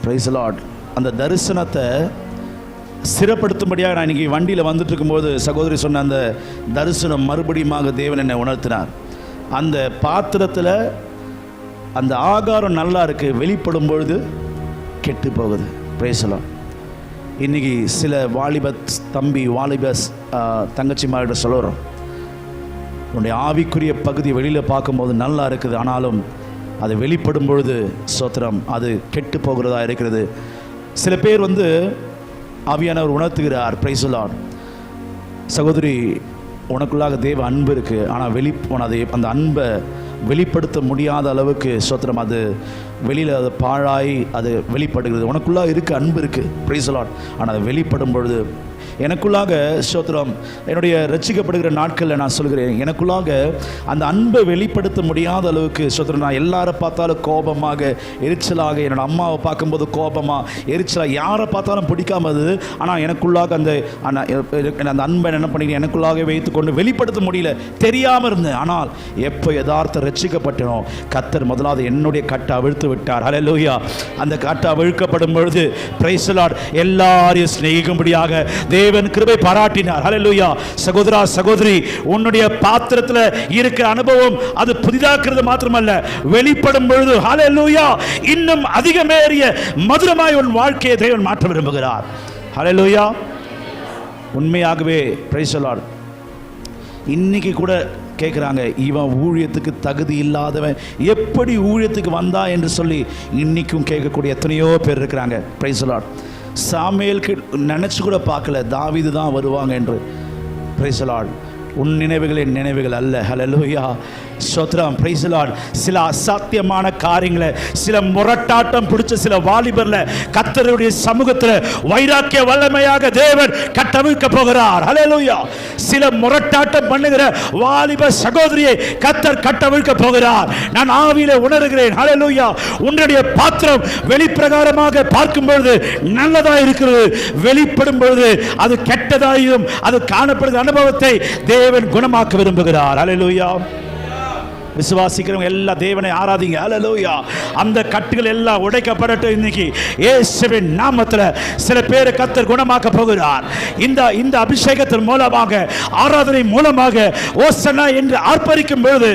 Speaker 1: Praise the Lord. அந்த தரிசனத்தை சிறப்படுத்தும்படியாக நான் இன்னைக்கு வண்டியில் வந்துட்டு இருக்கும்போது சகோதரி சொன்ன அந்த தரிசனம் மறுபடியுமாக தேவன் என்னை உணர்த்தினார். அந்த பாத்திரத்தில் அந்த ஆகாரம் நல்லா இருக்கு, வெளிப்படும் பொழுது கெட்டு போகுது. Price the Lord. இன்னைக்கு சில வாலிப தம்பி, வாலிப தங்கச்சிமார்கிட்ட சொல்லுறோம், உன்னுடைய ஆவிக்குரிய பகுதி வெளியில் பார்க்கும்போது நல்லா இருக்குது, ஆனாலும் அது வெளிப்படும் பொழுது சோத்திரம் அது கெட்டு போகிறதா இருக்கிறது. சில பேர் ஆவியானவர் உணர்த்துகிறார். Price the Lord. சகோதரி, உனக்குள்ளாக தேவ அன்பு இருக்குது, ஆனால் அதை அந்த அன்பை வெளிப்படுத்த முடியாத அளவுக்கு சோத்திரம் அது வெளியில் அது பாழாய் அது வெளிப்படுகிறது. உனக்குள்ளாக இருக்குது, அன்பு இருக்குது, பிரைஸ் தி லார்ட், ஆனால் அது வெளிப்படும் பொழுது எனக்குள்ளாக சோத்திரம் என்னுடைய ரட்சிக்கப்படுகிற நாட்களில் நான் சொல்கிறேன், எனக்குள்ளாக அந்த அன்பை வெளிப்படுத்த முடியாத அளவுக்கு சோத்திரம் நான் எல்லாரை பார்த்தாலும் கோபமாக, எரிச்சலாக, என்னோட அம்மாவை பார்க்கும்போது கோபமாக, எரிச்சலாக, யாரை பார்த்தாலும் பிடிக்காமது. ஆனால் எனக்குள்ளாக அந்த அன்பை என்ன பண்ணி எனக்குள்ளாக வைத்து கொண்டு வெளிப்படுத்த முடியல, தெரியாமல் இருந்தேன். ஆனால் எப்போ யதார்த்த ரட்சிக்கப்பட்டனோ கர்த்தர் முதலாவது என்னுடைய கட்டை அவிழ்த்து விட்டார். ஹல்லேலூயா. அந்த கட்டை அவிழ்க்கப்படும் பொழுது பிரைஸ் தி லார்ட் எல்லாரையும் சிநேகிக்கும்படியாக தேவன் கிருபை பாராட்டினார். ஹல்லேலூயா. சகோதரா, சகோதரி, உன்னுடைய பாத்திரத்தில் இருக்கிற அனுபவம் அது புதிதாக்குறது மாத்திரமல்ல, வெளிப்படும் பொழுது ஹல்லேலூயா இன்னும் அதிகமேறிய மதுரமாய் உன் வாழ்க்கையை தேவன் மாற்ற விரும்புகிறார். ஹல்லேலூயா. உண்மையாகவே பிரைஸ் தி லார்ட். இன்னைக்கு கூட கேட்குறாங்க, இவன் ஊழியத்துக்கு தகுதி இல்லாதவன் எப்படி ஊழியத்துக்கு வந்தா என்று சொல்லி இன்னைக்கும் கேட்கக்கூடிய எத்தனையோ பேர் இருக்கிறாங்க. Price the Lord. சாமுவேலுக்கு நினச்சி கூட பார்க்கல தாவீது தான் வருவாங்க என்று. Price the Lord. உன் நினைவுகளின் நினைவுகள் அல்ல. ஹல்லேலூயா. ஸ்தோத்திரம். Price the Lord. சில அசாத்தியமான காரியங்களை, சில முரட்டாட்டம் பிடிச்ச சில வாலிபர்ல கர்த்தருடைய சமூகத்தில் வைராக்கிய வல்லமையாக தேவன் கட்டவிழ்க்க போகிறார். ஹல்லேலூயா. சில முரட்டாட்டம் பண்ணுகிற வாலிப சகோதரியை கர்த்தர் கட்டவிழ்க்க போகிறார். நான் ஆவியிலே உணர்கிறேன். ஹல்லேலூயா. உன்னுடைய பாத்திரம் வெளிப்பிரகாரமாக பார்க்கும் பொழுது நல்லதா இருக்கிறது, வெளிப்படும் பொழுது அது கெட்டதாயும் அது காணப்படுகிற அனுபவத்தை தேவன் குணமாக்க விரும்புகிறார். ஹல்லேலூயா. விசுவாசிக்கிறவங்க எல்லாம் தேவனை ஆராதிங்க. ஹல்லேலூயா. அந்த கட்டுகள் எல்லாம் உடைக்கப்படட்டும். இன்னைக்கு இயேசுவின் நாமத்தில் சில பேரை கர்த்தர் குணமாக்க போகிறார். இந்த அபிஷேகத்தின் மூலமாக, ஆராதனை மூலமாக ஓசன்னா என்று ஆர்ப்பரிக்கும் பொழுது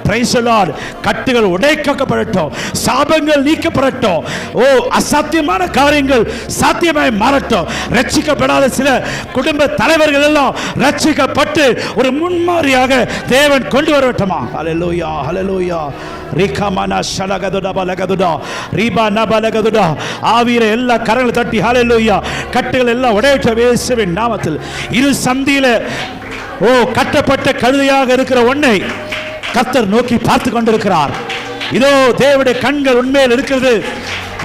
Speaker 1: பிரைஸ் தி லார்ட் கட்டுகள் உடைக்கப்படட்டும், சாபங்கள் நீக்கப்படட்டும். ஓ, அசாத்தியமான காரியங்கள் சாத்தியமாய் மாறட்டும். ரட்சிக்கப்படாத சில குடும்ப தலைவர்கள் எல்லாம் ரட்சிக்கப்பட்டு ஒரு முன்மாதிரியாக தேவன் கொண்டு வரட்டுமா. ஹல்லேலூயா. ஹல்லேலூயா. ரிகமனா ஷலகதுடா பலகதுடா ரிபா நபலகதுடா. ஆவியில எல்லா கரங்களை தட்டி ஹல்லேலூயா கட்டுகள் எல்லாம் உடையட்டும் இயேசுவின் நாமத்தில். இரு சந்தியில கட்டப்பட்ட கழுதையாக இருக்கிற ஒன்றை கர்த்தர் நோக்கி பார்த்து கொண்டிருக்கிறார். இதோ தேவனுடைய கண்கள் உண்மையில் இருக்கிறது,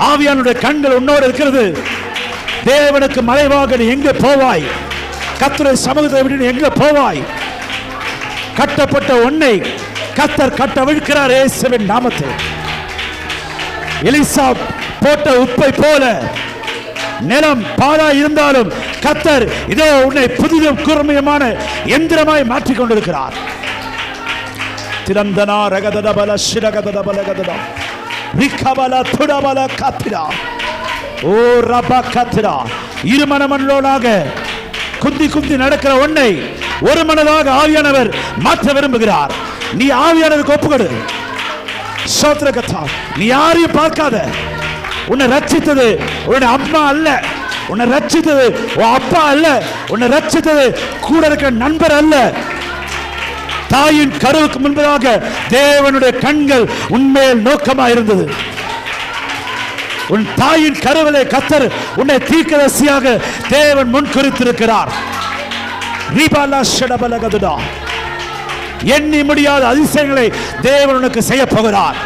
Speaker 1: ஆவியானுடைய கண்கள் உன்னோடு இருக்கிறது. தேவனுக்கு மறைவாக நீ எங்கே போவாய்? கர்த்தருடைய சமூகத்தை விட்டு எங்கே போவாய்? கட்டப்பட்ட ஒன்றை கர்த்தர் கட்டவிழ்க்கிறார் இயேசுவின் நாமத்தில். எலிசா போட்ட உப்பை போல நிலம் பாழா இருந்தாலும் கர்த்தர் இதோ உன்னை புதிதும் கூர்மையான எந்திரமாய் மாற்றிக் கொண்டிருக்கிறார். திரந்தனா ரகதட பல சிரகதட பலகதட ரிகபல துடபல கத்திரா. ஓ ரபா கத்திரா. இரு மனமனோடாக குந்தி நடக்கிற ஒன்றை ஒரு மனதாக ஆவியானவர் மாற்ற விரும்புகிறார். நீ ஆவியானவருக்கு ஒப்புக்கொடு. ஸ்தோத்திர கர்த்தா. நீ யாரையும் பார்க்காத. உன்னை ரட்சித்தது உன்னுடைய அம்மா அல்ல, உன்னை ரட்சித்தது உன் அப்பா அல்ல, உன்னை ரட்சித்தது கூட இருக்கிற நண்பர் அல்ல. தாயின் கருவுக்கு முன்பதாக தேவனுடைய கண்கள் உன்மேல் நோக்கமாக இருந்தது. உன் தாயின் கருவிலே கர்த்தர் உன்னை தீர்க்கதரிசியாக தேவன் முன் குறித்திருக்கிறார். எண்ணி முடியாத அதிசயங்களை தேவன் உனக்கு செய்ய போகிறார்.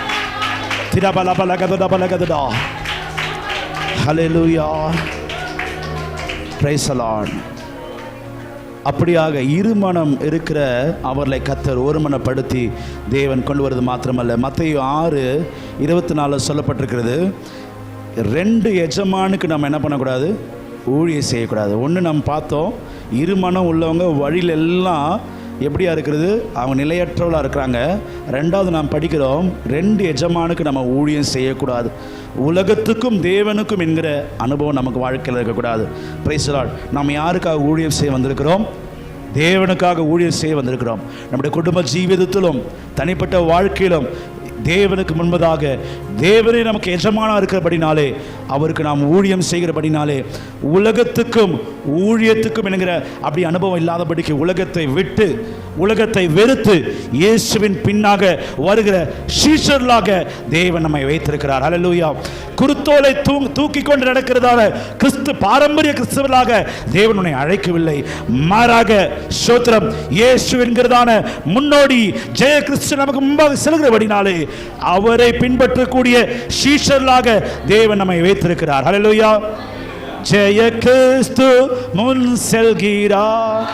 Speaker 1: Hallelujah, praise the Lord. அப்படியாக இருமனம் இருக்கிற அவர்களை கர்த்தர் ஒருமனப்படுத்தி தேவன் கொண்டு வருவது மாத்திரமல்ல, மத்தேயு 6:24 சொல்லப்பட்டிருக்கிறது, 2 எஜமானுக்கு நம்ம என்ன பண்ணக்கூடாது, ஊழியம் செய்யக்கூடாது. ஒன்று நம்ம பார்த்தோம், இருமனம் உள்ளவங்க வழியில் எல்லாம் எப்படியா இருக்கிறது, அவங்க நிலையற்றவளாக இருக்கிறாங்க. ரெண்டாவது நாம் படிக்கிறோம், 2 எஜமானுக்கு நம்ம ஊழியம் செய்யக்கூடாது. உலகத்துக்கும் தேவனுக்கும் என்கிற அனுபவம் நமக்கு வாழ்க்கையில் இருக்கக்கூடாது. Price the Lord. நாம் யாருக்காக ஊழியம் செய்ய வந்திருக்கிறோம்? தேவனுக்காக ஊழியம் செய்ய வந்திருக்கிறோம். நம்முடைய குடும்ப ஜீவிதத்திலும் தனிப்பட்ட வாழ்க்கையிலும் தேவனுக்கு முன்பதாக தேவனே நமக்கு எஜமானா இருக்கிறபடினாலே, அவருக்கு நாம் ஊழியம் செய்கிறபடினாலே, உலகத்துக்கும் ஊழியத்துக்கும் என்கிற அப்படி அனுபவம் இல்லாதபடிக்கு உலகத்தை விட்டு உலகத்தை வெறுத்து இயேசுவின் பின்னாக வருகிற சீஷர்களாக தேவன் நம்மை வைத்திருக்கிறார். ஹல்லேலூயா. குருத்தோலை தூக்கி கொண்டு நடக்கிறதால கிறிஸ்து பாரம்பரிய கிறிஸ்தவர்களாக தேவன் உன்னை அழைக்கவில்லை. மாறாக ஸ்தோத்திரம், இயேசு என்கிறதான முன்னோடி ஜெய கிறிஸ்து நமக்கு முன்பாக செல்கிறபடினாலே அவரை பின்பற்றக்கூடிய சீஷர்களாக தேவன் நம்மை வைத்திருக்கிறார். ஹல்லேலூயா. ஜெய கிறிஸ்து முன் செல்கிறார்.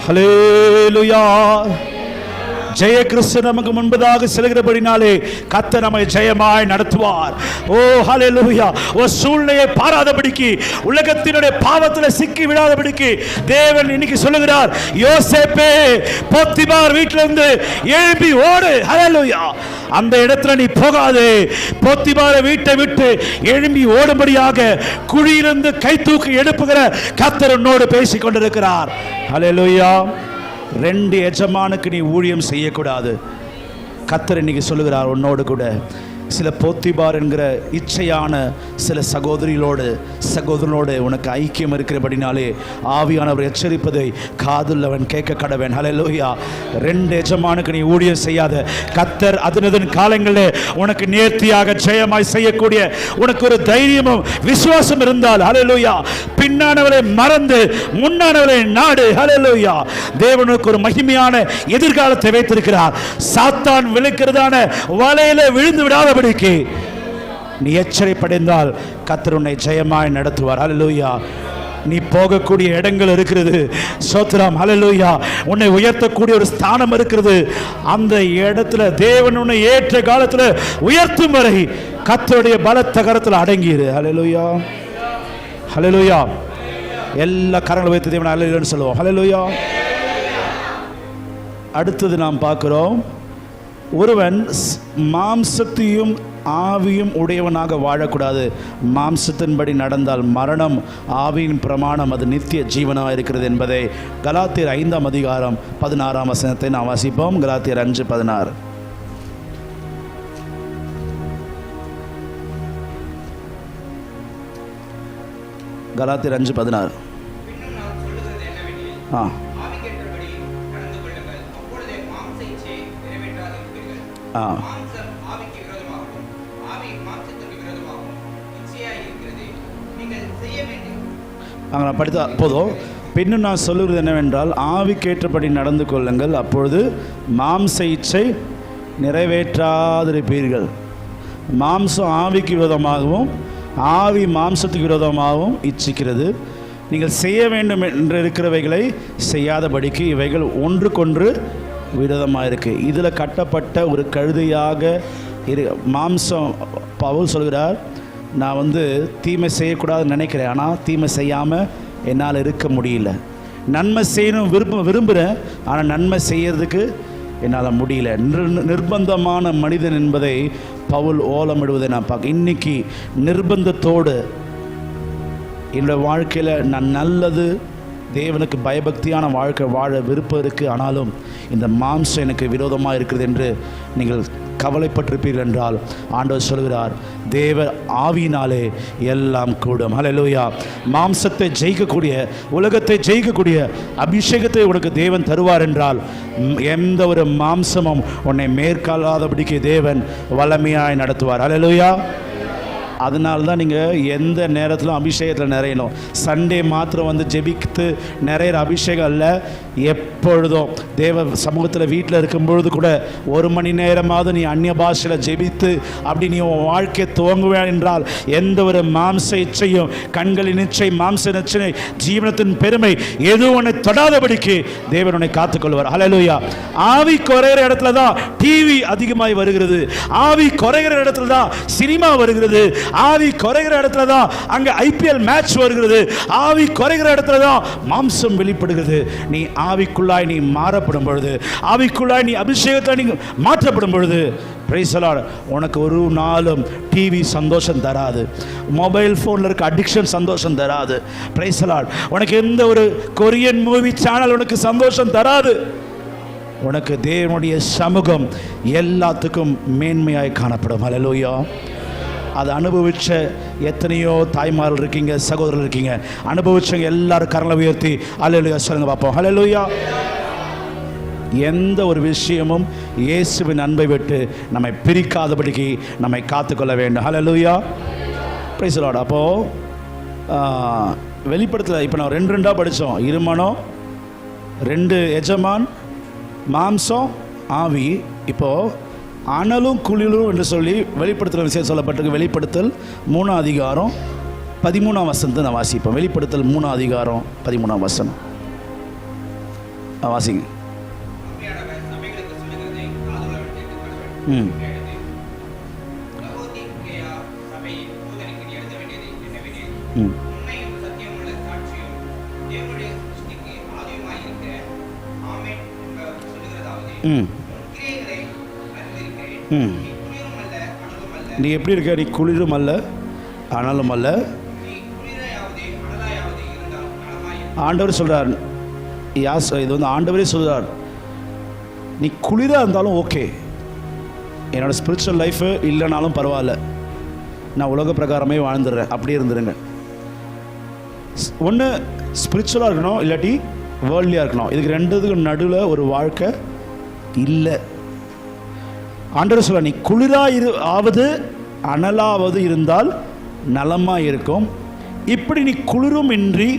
Speaker 1: ஹல்லேலூயா. ஜெய கிறிஸ்து நமக்கு முன்பதாக செல்கிறபடினாலே கர்த்தர் நம்மை ஜெயமாய் நடத்துவார். ஓ ஹல்லேலூயா. ஓ சூழ்நிலையை பாராதபடிக்கு, உலகத்தினுடைய பாவத்தில் சிக்கி விடாதபடிக்கு தேவன் இன்னைக்கு சொல்லுகிறார், யோசேப்பே போத்திபார் வீட்டிலிருந்து எழுப்பி ஓடு. ஹல்லேலூயா. அந்த இடத்துல நீ போகாதே. போத்திபார வீட்டை விட்டு எழும்பி ஓடும்படியாக குழியிலிருந்து கை தூக்கி எழுப்புகிற கர்த்தர் உன்னோடு பேசிக் கொண்டிருக்கிறார். ஹல்லேலூயா. 2 எஜமானுக்கு நீ ஊழியம் செய்யக்கூடாது. கர்த்தர் இன்னைக்கு சொல்லுகிறார், உன்னோடு கூட சில போத்திபார் என்கிற இச்சையான சில சகோதரனோடு உனக்கு ஐக்கியம் இருக்கிறபடினாலே ஆவியானவர் எச்சரிப்பதை காதுள்ளவன் கேட்க கடவன். ஹல்லேலூயா. 2 எஜமானுக்கு நீ ஊழியம் செய்யாத. கர்த்தர் அதனதன் காலங்களில் உனக்கு நேர்த்தியாக ஜெயமாய் செய்யக்கூடிய உனக்கு ஒரு தைரியமும் விசுவாசம் இருந்தால், ஹல்லேலூயா, பின்னானவரை மறந்து முன்னானவரை நாடு. ஹல்லேலூயா. தேவனுக்கு ஒரு மகிமையான எதிர்காலத்தை வைத்திருக்கிறார். சாத்தான் விழுக்கிறதான வலையில விழுந்து விடாத நீ எச்சரிப்படைந்தால் கர்த்தர் உன்னை ஜெயமாய் நடத்துவார். ஹல்லேலூயா. நீ போகக்கூடிய இடங்கள் இருக்கிறது. ஸ்தோத்திரம். ஹல்லேலூயா. உன்னை உயர்த்தக்கூடிய ஒரு ஸ்தானம் இருக்கிறது. அந்த இடத்துல தேவன் உன்னை ஏற்ற காலத்தில் உயர்த்தும் வரை கர்த்தருடைய பலத்த கரத்தில் அடங்கியிரு. ஹல்லேலூயா. ஹல்லேலூயா. எல்லா கரங்களை வைத்து தேவன் ஹல்லேலூயான்னு சொல்லுவோம். ஹல்லேலூயா. அடுத்தது நாம் பார்க்கிறோம், ஒருவன் மாம்சத்தையும் ஆவியும் உடையவனாக வாழக்கூடாது. மாம்சத்தின்படி நடந்தால் மரணம், ஆவியின் பிரமாணம் அது நித்திய ஜீவனாக இருக்கிறது என்பதை கலாத்தியர் 5:16 நாம் வாசிப்போம். கலாத்தியர் 5:16. கலாத்தியர் 5:16. அங்கே நான் படித்தா போதும். பின்னும் நான் சொல்லுவது என்னவென்றால், ஆவிக்கேற்றபடி நடந்து கொள்ளுங்கள், அப்பொழுது மாம்ச இச்சை நிறைவேற்றாதிருப்பீர்கள். மாம்சம் ஆவிக்கு விரோதமாகவும் ஆவி மாம்சத்துக்கு விரோதமாகவும் இச்சிக்கிறது. நீங்கள் செய்ய வேண்டும் என்று இருக்கிறவைகளை செய்யாதபடிக்கு இவைகள் ஒன்றுக்கொன்று விரோதமாக இருக்குது. இதில் கட்டப்பட்ட ஒரு கழுதையாக மாம்சம். பவுல் சொல்கிறார், நான் தீமை செய்யக்கூடாதுன்னு நினைக்கிறேன், ஆனால் தீமை செய்யாமல் என்னால் இருக்க முடியல. நன்மை செய்யணும் விரும்புகிறேன், ஆனால் நன்மை செய்யறதுக்கு என்னால் முடியல. நிர்பந்தமான மனிதன் என்பதை பவுல் ஓலமிடுவதை நான் பார்க்க. இன்னைக்கு நிர்பந்தத்தோடு என்னுடைய வாழ்க்கையில் நான் நல்லது தேவனுக்கு பயபக்தியான வாழ்க்கை வாழ விருப்பம் இருக்குது, ஆனாலும் இந்த மாம்சம் எனக்கு விரோதமாக இருக்கிறது என்று நீங்கள் கவலைப்பட்டிருப்பீர்கள் என்றால் ஆண்டவர் சொல்கிறார், தேவ ஆவியினாலே எல்லாம் கூடும். ஹல்லேலூயா. மாம்சத்தை ஜெயிக்கக்கூடிய, உலகத்தை ஜெயிக்கக்கூடிய அபிஷேகத்தை உனக்கு தேவன் தருவார் என்றால் எந்த ஒரு மாம்சமும் உன்னை மேற்கொள்ளாதபடிக்கு தேவன் வல்லமையாய் நடத்துவார். ஹல்லேலூயா. அதனால தான் நீங்கள் எந்த நேரத்திலும் அபிஷேகத்தில் நிறையணும். சண்டே மாத்திரம் வந்து ஜெபித்து நிறையிற அபிஷேகம் அல்ல, எப்பொழுதும் தேவ சமூகத்தில் வீட்டில் இருக்கும்பொழுது கூட 1 மணி நேரமாவது நீ அந்நிய பாஷையில் ஜெபித்து அப்படி நீ உன் வாழ்க்கையை துவங்குவேன் என்றால் எந்த ஒரு மாம்ச இச்சையும், கண்களின் இச்சை, மாம்ச இச்சை, ஜீவனத்தின் பெருமை எதுவும் உன்னை தொடாதபடிக்கு தேவன் உன்னை காத்துக்கொள்வார். ஹல்லேலூயா. ஆவி குறைகிற இடத்துல தான் டிவி அதிகமாய் வருகிறது, ஆவி குறைகிற இடத்துல தான் சினிமா வருகிறது, ஆவி குறைகிற இடத்துல தான் அங்க ஐபிஎல் மேட்ச் வருகிறது, ஆவி குறைகிற இடத்துல தான் மாம்சம் வெளிப்படுகிறது. நீ ஆவிக்குள்ளாய் நீ மாறப்படும் பொழுது, ஆவிக்குள்ளாய் நீ அபிஷேகத்தை நீ மாற்றப்படும் பொழுது, பிரைஸ் தி லார்ட், உனக்கு ஒரு நாளும் டிவி சந்தோஷம் தராது, மொபைல் ஃபோனில் இருக்க அடிக்ஷன் சந்தோஷம் தராது. பிரைஸ் தி லார்ட், உனக்கு எந்த ஒரு கொரியன் மூவி சேனல் உனக்கு சந்தோஷம் தராது. உனக்கு தேவனுடைய சமூகம் எல்லாத்துக்கும் மேன்மையாய் காணப்படும். ஹல்லேலூயா. அதை அனுபவிச்ச எத்தனையோ தாய்மார்கள் இருக்கீங்க, சகோதரர்கள் இருக்கீங்க, அனுபவிச்சவங்க எல்லாரும் கரங்களை உயர்த்தி ஹல்லேலூயா சொல்லுங்க பார்ப்போம். ஹல்லேலூயா. எந்த ஒரு விஷயமும் இயேசுவின் அன்பை விட்டு நம்மை பிரிக்காதபடிக்கு நம்மை காத்துக்கொள்ள வேண்டும். ஹல்லேலூயா. Praise the Lord. அப்போது வெளிப்படுத்தல இப்போ நான் 2 படித்தோம். இருமனம், 2 எஜமான், மாம்சம், ஆவி. இப்போது அனலும் குளிரும் என்று சொல்லி வெளிப்படுத்தல் விஷயம் சொல்லப்பட்டிருக்கு. வெளிப்படுத்தல் 3 அதிகாரம் 13 வசனத்தை நான் வாசிப்பேன். வெளிப்படுத்தல் 3 அதிகாரம் 13 வசனம் வாசிங்க. நீ எப்படி இருக்க? நீ குளிரும் அல்ல அனலும் அல்ல. ஆண்டவர் சொல்கிறார், இது வந்து ஆண்டவரே சொல்கிறார், நீ குளிராக இருந்தாலும் ஓகே, என்னோடய ஸ்பிரிச்சுவல் லைஃபு இல்லைனாலும் பரவாயில்ல, நான் உலக பிரகாரமே வாழ்ந்துடுறேன், அப்படியே இருந்துருங்க. ஒன்று ஸ்பிரிச்சுவலாக இருக்கணும், இல்லாட்டி வேர்ல்ட்லியாக இருக்கணும். இதுக்கு ரெண்டுத்துக்கும் நடுவில் ஒரு வாழ்க்கை இல்லை. ஆண்டவர் சொல்ல, நீ ஆவது அனலாவது இருந்தால் நலமாக இருக்கும். இப்படி நீ குளிரும் இன்றி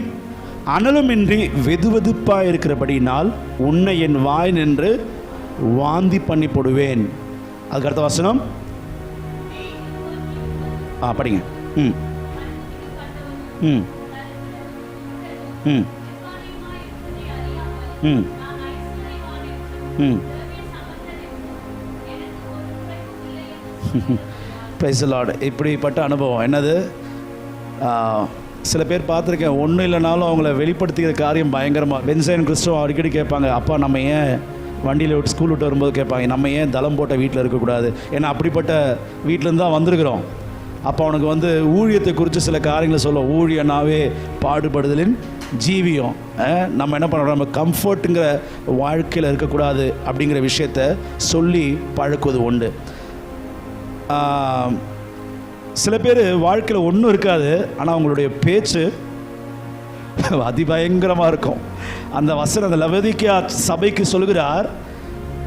Speaker 1: அனலும் இன்றி வெதுவெதுப்பாக இருக்கிறபடினால் உன்னை என் வாய் நின்று வாந்தி பண்ணி போடுவேன். அதுக்கு அடுத்த வசனம் படிங்க. ம் ம் ம் ம் ம் பிரைஸ் தி லார்ட். இப்படிப்பட்ட அனுபவம் என்னது? சில பேர் பார்த்துருக்கேன், ஒன்றும் இல்லைனாலும் அவங்கள வெளிப்படுத்திக்கிற காரியம் பயங்கரமாக. பென்சைன் கிறிஸ்துவ அடிக்கடி கேட்பாங்க, அப்பா நம்ம ஏன் வண்டியில் விட்டு ஸ்கூல் விட்டு வரும்போது கேட்பாங்க, நம்ம ஏன் தளம் போட்ட வீட்டில் இருக்கக்கூடாது? ஏன்னா அப்படிப்பட்ட வீட்டிலேருந்து தான் வந்திருக்கிறோம். அப்போ அவனுக்கு வந்து ஊழியத்தை குறித்து சில காரியங்களை சொல்ல, ஊழியனாவே பாடுபடுதலின் ஜீவியம். நம்ம என்ன பண்ணுறோம், நம்ம கம்ஃபர்ட்டுங்கிற வாழ்க்கையில் இருக்கக்கூடாது அப்படிங்கிற விஷயத்த சொல்லி பழக்குவது உண்டு. சில பேர் வாழ்க்கையில் ஒன்றும் இருக்காது, ஆனால் அவங்களுடைய பேச்சு அதிபயங்கரமாக இருக்கும். அந்த வசனம் அந்த லவோதிக்கேயா சபைக்கு சொல்கிறார்,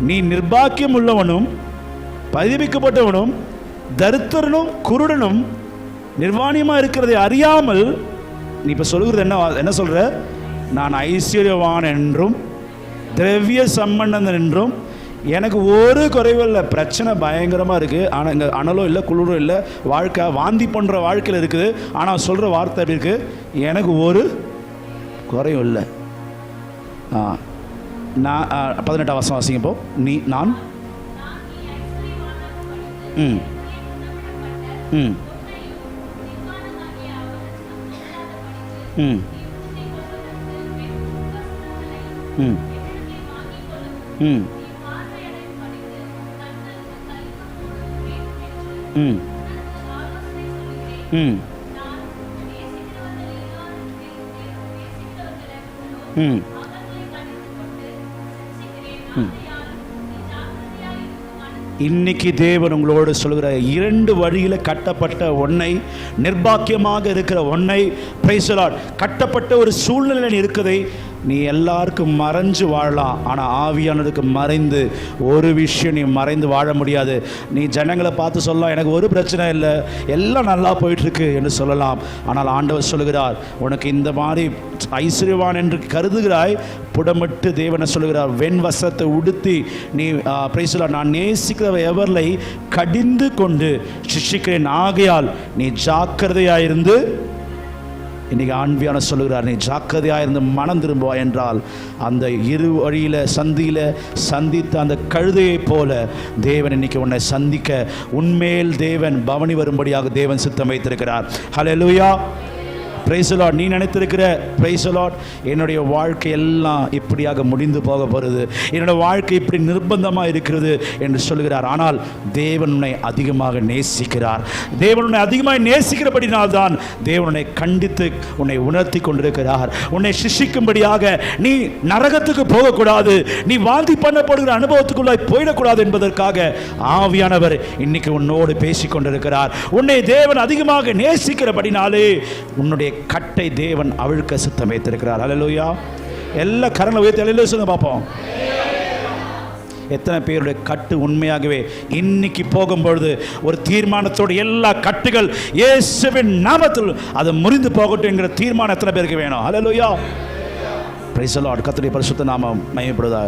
Speaker 1: நீ நிர்பாக்கியம் உள்ளவனும் பரிதபிக்கப்பட்டவனும் தரித்திரனும் குருடனும் நிர்வாணியமாக இருக்கிறதை அறியாமல், நீ இப்போ சொல்கிறது என்ன சொல்கிற? நான் ஐஸ்வர்யவான் என்றும் திரவிய சம்பந்தன் என்றும் எனக்கு ஒரு குறைவில்லை, பிரச்சனை பயங்கரமாக இருக்குது, ஆனால் இங்கே அனலும் இல்லை குளிரும் இல்லை, வாழ்க்கை வாந்தி பண்ணுற வாழ்க்கையில் இருக்குது, ஆனால் சொல்கிற வார்த்தை எப்படி இருக்குது? எனக்கு ஒரு குறையும் இல்லை. நான் 18 வசனம் வாசிங்க. இப்போ நான் ம் ம் ம் ம் ம் ம் ம் ம் இன்னைக்கு தேவன் உங்களோடு சொல்கிற 2 வழியில் கட்டப்பட்ட ஒன்னை, நிர்பாக்கியமாக இருக்கிற ஒன்னை, பிரைஸ் தி லார்ட், கட்டப்பட்ட ஒரு சூழ்நிலையில் இருக்கதை நீ எல்லாருக்கும் மறைஞ்சு வாழலாம். ஆனால் ஆவியானதுக்கு மறைந்து ஒரு விஷயம் நீ மறைந்து வாழ முடியாது. நீ ஜனங்களை பார்த்து சொல்லலாம், எனக்கு ஒரு பிரச்சனை இல்லை, எல்லாம் நல்லா போயிட்டுருக்கு என்று சொல்லலாம். ஆனால் ஆண்டவர் சொல்லுகிறார், உனக்கு இந்த மாதிரி ஐஸ்வர்யவான் என்று கருதுகிறாய், புடமிட்டு தேவனை சொல்லுகிறார், வெண் வஸ்திரத்தை உடுத்தி நீ பிரைஸ் தி லார்ட், நான் நேசிக்கிற எவர்களை கடிந்து கொண்டு சிக்ஷிக்கிறேன், ஆகையால் நீ ஜாக்கிரதையாயிருந்து. இன்னைக்கு ஆண்பியான சொல்லுகிறார், நீ ஜாக்கிரதையாயிருந்து மனம் திரும்புவாய் என்றால் அந்த இரு வழியில் சந்தித்த அந்த கழுதையை போல தேவன் இன்னைக்கு உன்னை சந்திக்க உன்மேல் தேவன் பவனி வரும்படியாக தேவன் சித்தம் வைத்திருக்கிறார். ஹல்லேலூயா, பிரைஸ் தி லார்ட். நீ நினைத்திருக்கிற பிரைஸ் தி லார்ட், என்னுடைய வாழ்க்கை எல்லாம் இப்படியாக முடிந்து போக போகிறது, என்னுடைய வாழ்க்கை இப்படி நிர்பந்தமாக இருக்கிறது என்று சொல்லுகிறார். ஆனால் தேவன் உன்னை அதிகமாக நேசிக்கிறார். தேவன் உன்னை அதிகமாக நேசிக்கிறபடினால்தான் தேவன் உன்னை கண்டித்து உன்னை உணர்த்தி கொண்டிருக்கிறார். உன்னை சிக்ஷிக்கும்படியாக நீ நரகத்துக்கு போகக்கூடாது, நீ வாழ்த்தி பண்ணப்படுகிற அனுபவத்துக்குள்ளாய் போயிடக்கூடாது என்பதற்காக ஆவியானவர் இன்னைக்கு உன்னோடு பேசி கொண்டிருக்கிறார். உன்னை தேவன் அதிகமாக நேசிக்கிறபடினாலே உன்னுடைய கட்டை தேவன் அவிழ்க்க சித்தம் வைத்திருக்கிறார். ஹல்லேலூயா. எல்லா கரங்களை உயர்த்தி ஹல்லேலூயா சொல்லுங்க பார்ப்போம். எத்தனை பேருடைய கட்டு உண்மையாகவே இன்னைக்கு போகும்பொழுது ஒரு தீர்மானத்தோடு எல்லா கட்டுகள் இயேசுவின் நாமத்தில் அது முறிந்து போகட்டும் என்கிற தீர்மானம் எத்தனை பேருக்கு வேணும்? ஹல்லேலூயா, பிரைஸ் தி லார்ட். கர்த்தருடைய பரிசுத்த நாமம் மகிமைப்படுதா.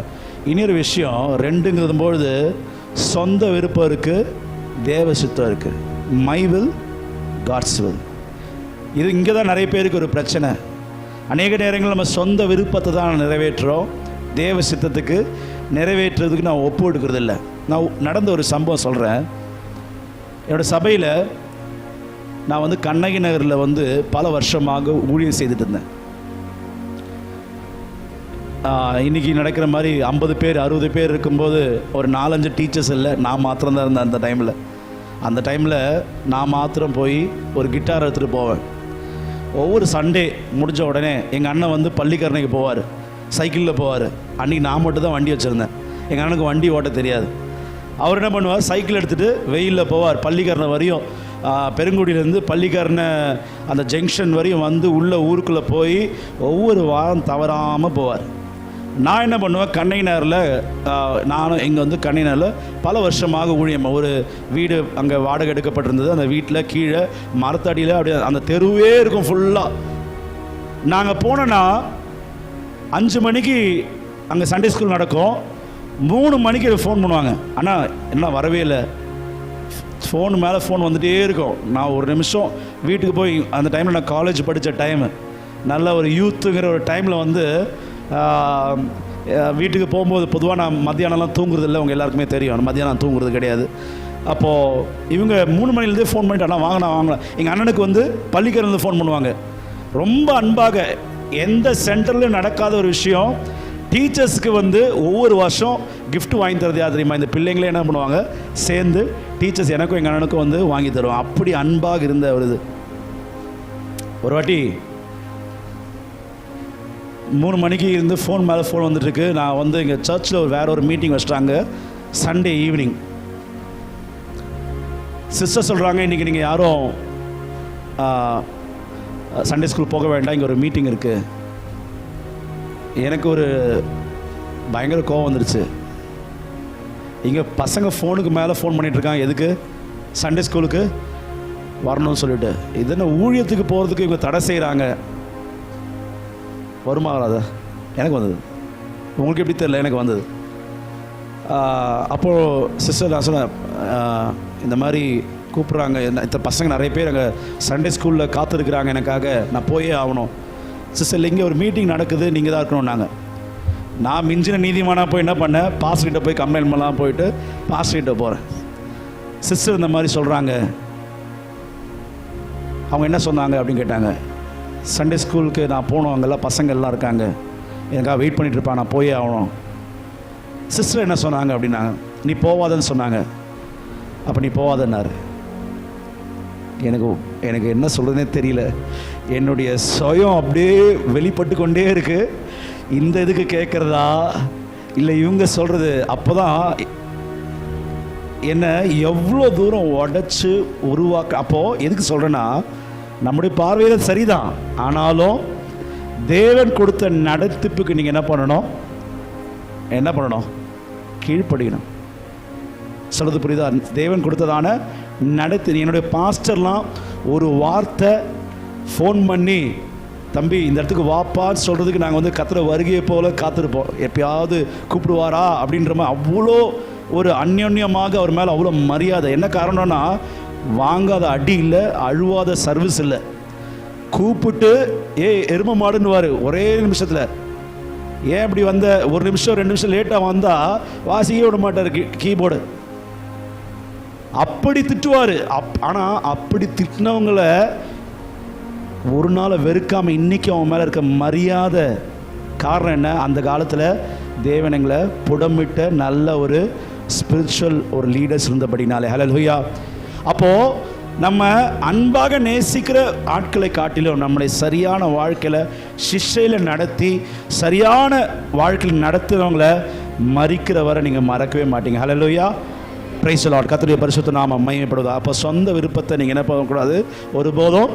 Speaker 1: இன்னொரு விஷயம், ரெண்டுங்கிறது பொழுது சொந்த விருப்பம் இருக்குது, தேவ சித்தம் இருக்குது. My will, God's will. இது இங்கே தான் நிறைய பேருக்கு ஒரு பிரச்சனை. அநேக நேரங்கள் நம்ம சொந்த விருப்பத்தை தான் நிறைவேற்றுறோம், தேவ சித்தத்துக்கு நிறைவேற்றுறதுக்கு நான் ஒப்பு எடுக்கிறது இல்லை. நான் நடந்த ஒரு சம்பவம் சொல்கிறேன். என்னோடய சபையில் நான் கண்ணகி நகரில் பல வருஷமாக ஊழியம் செய்துட்டு இருந்தேன். இன்றைக்கி நடக்கிற மாதிரி 50 பேர் 60 பேர் இருக்கும்போது ஒரு 4-5 டீச்சர்ஸ் இல்லை, நான் மாத்திரம் தான் இருந்தேன் அந்த டைமில். அந்த டைமில் நான் மாத்திரம் போய் ஒரு கிட்டார் எடுத்துகிட்டு போவேன். ஒவ்வொரு சண்டே முடிஞ்ச உடனே எங்கள் அண்ணன் பள்ளிக்கரணைக்கு போவார், சைக்கிளில் போவார். அன்றைக்கி நான் மட்டும் தான் வண்டி வச்சுருந்தேன், எங்கள் அண்ணனுக்கு வண்டி ஓட்ட தெரியாது. அவர் என்ன பண்ணுவார், சைக்கிள் எடுத்துகிட்டு வெயிலில் போவார் பள்ளிக்கரணை வரையும். பெருங்குடியிலேருந்து பள்ளிக்கரணை அந்த ஜங்ஷன் வரையும் உள்ள ஊருக்குள்ளே போய் ஒவ்வொரு வாரம் தவறாமல் போவார். நான் என்ன பண்ணுவேன், கண்ணகி நகரில் நானும் இங்கே கண்ணகி நகரில் பல வருஷமாக ஊழியம். ஒரு வீடு அங்கே வாடகை எடுக்கப்பட்டிருந்தது. அந்த வீட்டில் கீழே மரத்தடியில் அப்படியே அந்த தெருவே இருக்கும் ஃபுல்லாக. நாங்கள் போனோன்னா 5 மணிக்கு அங்கே சண்டே ஸ்கூல் நடக்கும். 3 மணிக்கு ஃபோன் பண்ணுவாங்க, ஆனால் என்ன வரவே இல்லை. ஃபோன் மேலே ஃபோன் வந்துகிட்டே இருக்கும். நான் ஒரு நிமிஷம் வீட்டுக்கு போய், அந்த டைமில் நான் காலேஜ் படித்த டைமு, நல்ல ஒரு யூத்துங்கிற ஒரு டைமில் வீட்டுக்கு போகும்போது பொதுவாக நான் மத்தியானம்லாம் தூங்குறது இல்லை, உங்கள் எல்லாருக்குமே தெரியும். மத்தியானம் நான் தூங்குறது கிடையாது. அப்போது இவங்க 3 மணிலேருந்தே ஃபோன் பண்ணிட்டு, அண்ணா வாங்கலாம். எங்கள் அண்ணனுக்கு பள்ளிக்கரணிலேருந்து ஃபோன் பண்ணுவாங்க. ரொம்ப அன்பாக, எந்த சென்டர்லையும் நடக்காத ஒரு விஷயம். டீச்சர்ஸுக்கு ஒவ்வொரு வருஷம் கிஃப்ட் வாங்கி தரது யார் தெரியுமா? இந்த பிள்ளைங்களே என்ன பண்ணுவாங்க, சேர்ந்து டீச்சர்ஸ் எனக்கும் எங்கள் அண்ணனுக்கும் வாங்கி தருவாங்க. அப்படி அன்பாக இருந்த ஒரு வாட்டி 3 மணிக்கு ஃபோன் மேலே ஃபோன் வந்துட்டுருக்கு. நான் எங்கள் சர்ச்சில் வேறு ஒரு மீட்டிங் வச்சிட்டாங்க சண்டே ஈவினிங். சிஸ்டர் சொல்கிறாங்க, இன்றைக்கி நீங்கள் யாரும் சண்டே ஸ்கூல் போக வேண்டாம், இங்கே ஒரு மீட்டிங் இருக்குது. எனக்கு ஒரு பயங்கர கோவம் வந்துடுச்சு. இங்கே பசங்க ஃபோனுக்கு மேலே ஃபோன் பண்ணிகிட்ருக்காங்க, எதுக்கு? சண்டே ஸ்கூலுக்கு வரணும்னு சொல்லிட்டு. இது என்ன ஊழியத்துக்கு போகிறதுக்கு இவங்க தடை செய்கிறாங்க. வருமா வராதா? எனக்கு வந்தது, உங்களுக்கு எப்படி தெரியல, எனக்கு வந்தது. அப்போது சிஸ்டர் நான் சொன்னேன், இந்த மாதிரி கூப்பிட்றாங்க, இந்த பசங்க நிறைய பேர் அங்கே சண்டே ஸ்கூலில் காத்திருக்கிறாங்க எனக்காக, நான் போயே ஆகணும். சிஸ்டர் இங்கே ஒரு மீட்டிங் நடக்குது, நீங்கள் தான் இருக்கணும். நான் மிஞ்சின நீதிமானாக போய் என்ன பண்ணேன், பாஸ்டர்கிட்ட போய் கம்ப்ளைண்ட் பண்ணலாம் போயிட்டு பாஸ்டர்கிட்ட போகிறேன். சிஸ்டர் இந்த மாதிரி சொல்கிறாங்க. அவங்க என்ன சொன்னாங்க அப்படின்னு கேட்டாங்க. சண்டே ஸ்கூலுக்கு நான் போகணும், அங்கெல்லாம் பசங்க எல்லாம் இருக்காங்க, எனக்காக வெயிட் பண்ணிகிட்டு இருப்பான், நான் போயே ஆகணும். சிஸ்டர் என்ன சொன்னாங்க அப்படின்னாங்க, நீ போவாதன்னு சொன்னாங்க. அப்போ நீ போவாதன்னாரு. எனக்கு என்ன சொல்கிறதுனே தெரியல. என்னுடைய சுயம் அப்படியே வெளிப்பட்டு கொண்டே இருக்குது. இந்த இதுக்கு கேட்குறதா இல்லை இவங்க சொல்கிறது? அப்போ தான் என்ன எவ்வளோ தூரம் உடைச்சு உருவாக்க. அப்போது எதுக்கு சொல்கிறேன்னா, நம்முடைய பார்வையில் சரிதான், ஆனாலும் தேவன் கொடுத்த நடத்திப்புக்கு நீங்கள் என்ன பண்ணணும்? கீழ்ப்படியணும். சொல்கிறது புரியுதா? தேவன் கொடுத்ததான நடத்தி. என்னுடைய பாஸ்டர்லாம் ஒரு வார்த்தை ஃபோன் பண்ணி, தம்பி இந்த இடத்துக்கு வாப்பான்னு சொல்கிறதுக்கு நாங்கள் கர்த்தர் வருகையை போல் காத்திருப்போம். எப்பயாவது கூப்பிடுவாரா அப்படின்ற மாதிரி அவ்வளோ ஒரு அந்யோன்யமாக அவர் மேலே அவ்வளோ மரியாதை. என்ன காரணம்னா, வாங்காத அடி இல்லை, அழுவாத சர்வீஸ் இல்லை. கூப்பிட்டு எரும மாடுன்னுவார் ஒரே நிமிஷத்தில். ஏன் இப்படி வந்த, ஒரு நிமிஷம் 2 நிமிஷம் லேட்டாக வந்தால் வாசிக்கவே விட மாட்டார் கீபோர்டு. அப்படி திட்டுவார். ஆனால் அப்படி திட்டினவங்களை ஒரு நாள் வெறுக்காமல் இன்றைக்கி அவன் மேலே இருக்க மரியாதை காரணம் என்ன? அந்த காலத்தில் தேவனங்களை புடமிட்ட நல்ல ஒரு ஸ்பிரிச்சுவல் ஒரு லீடர்ஸ் இருந்தபடினாலே. ஹல்லேலூயா. அப்போது நம்ம அன்பாக நேசிக்கிற ஆட்களை காட்டிலும் நம்மளை சரியான வாழ்க்கையில் சிஷ்டையில் நடத்தி சரியான வாழ்க்கையில் நடத்துகிறவங்கள மறிக்கிற வரை நீங்கள் மறக்கவே மாட்டீங்க. ஹல்லேலூயா. Praise the Lord. கர்த்தருடைய பரிசுத்த நாமம் மகிமைப்படுவதா. அப்போ சொந்த விருப்பத்தை நீங்கள் என்ன பண்ணக்கூடாது? ஒருபோதும்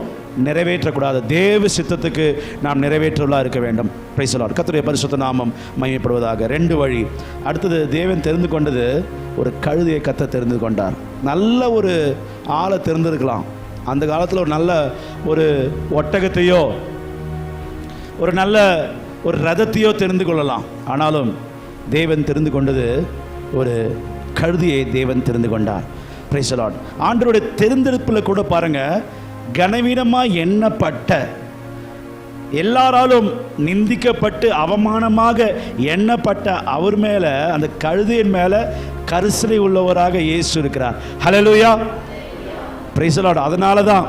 Speaker 1: நிறைவேற்றக்கூடாது. தேவ சித்தத்துக்கு நாம் நிறைவேற்றவர்களாக இருக்க வேண்டும். Price the Lord. கர்த்தருடைய பரிசுத்த நாமம் மகிமைப்படுவதாக. 2 வழி. அடுத்தது, தேவன் தெரிந்து கொண்டது ஒரு கழுதையை கர்த்தர் தெரிந்து கொண்டார். நல்ல ஒரு ஆளை தெரிந்திருக்கலாம். அந்த காலத்தில் ஒரு நல்ல ஒரு ஒட்டகத்தையோ ஒரு நல்ல ஒரு ரதத்தையோ தெரிந்து கொள்ளலாம். ஆனாலும் தேவன் தெரிந்து கொண்டது ஒரு கழுதியை தேவன் தெரிந்து கொண்டார். Price the Lord. ஆண்டவருடைய தெரிந்தெடுப்பில் கூட பாருங்கள், கனவீனமாக எண்ணப்பட்ட, எல்லாராலும் நிந்திக்கப்பட்டு அவமானமாக எண்ணப்பட்ட அவர் மேலே, அந்த கழுதையின் மேலே கரிசனை உள்ளவராக இயேசு இருக்கிறார். ஹல்லேலூயா. Praise the Lord. அதனால தான்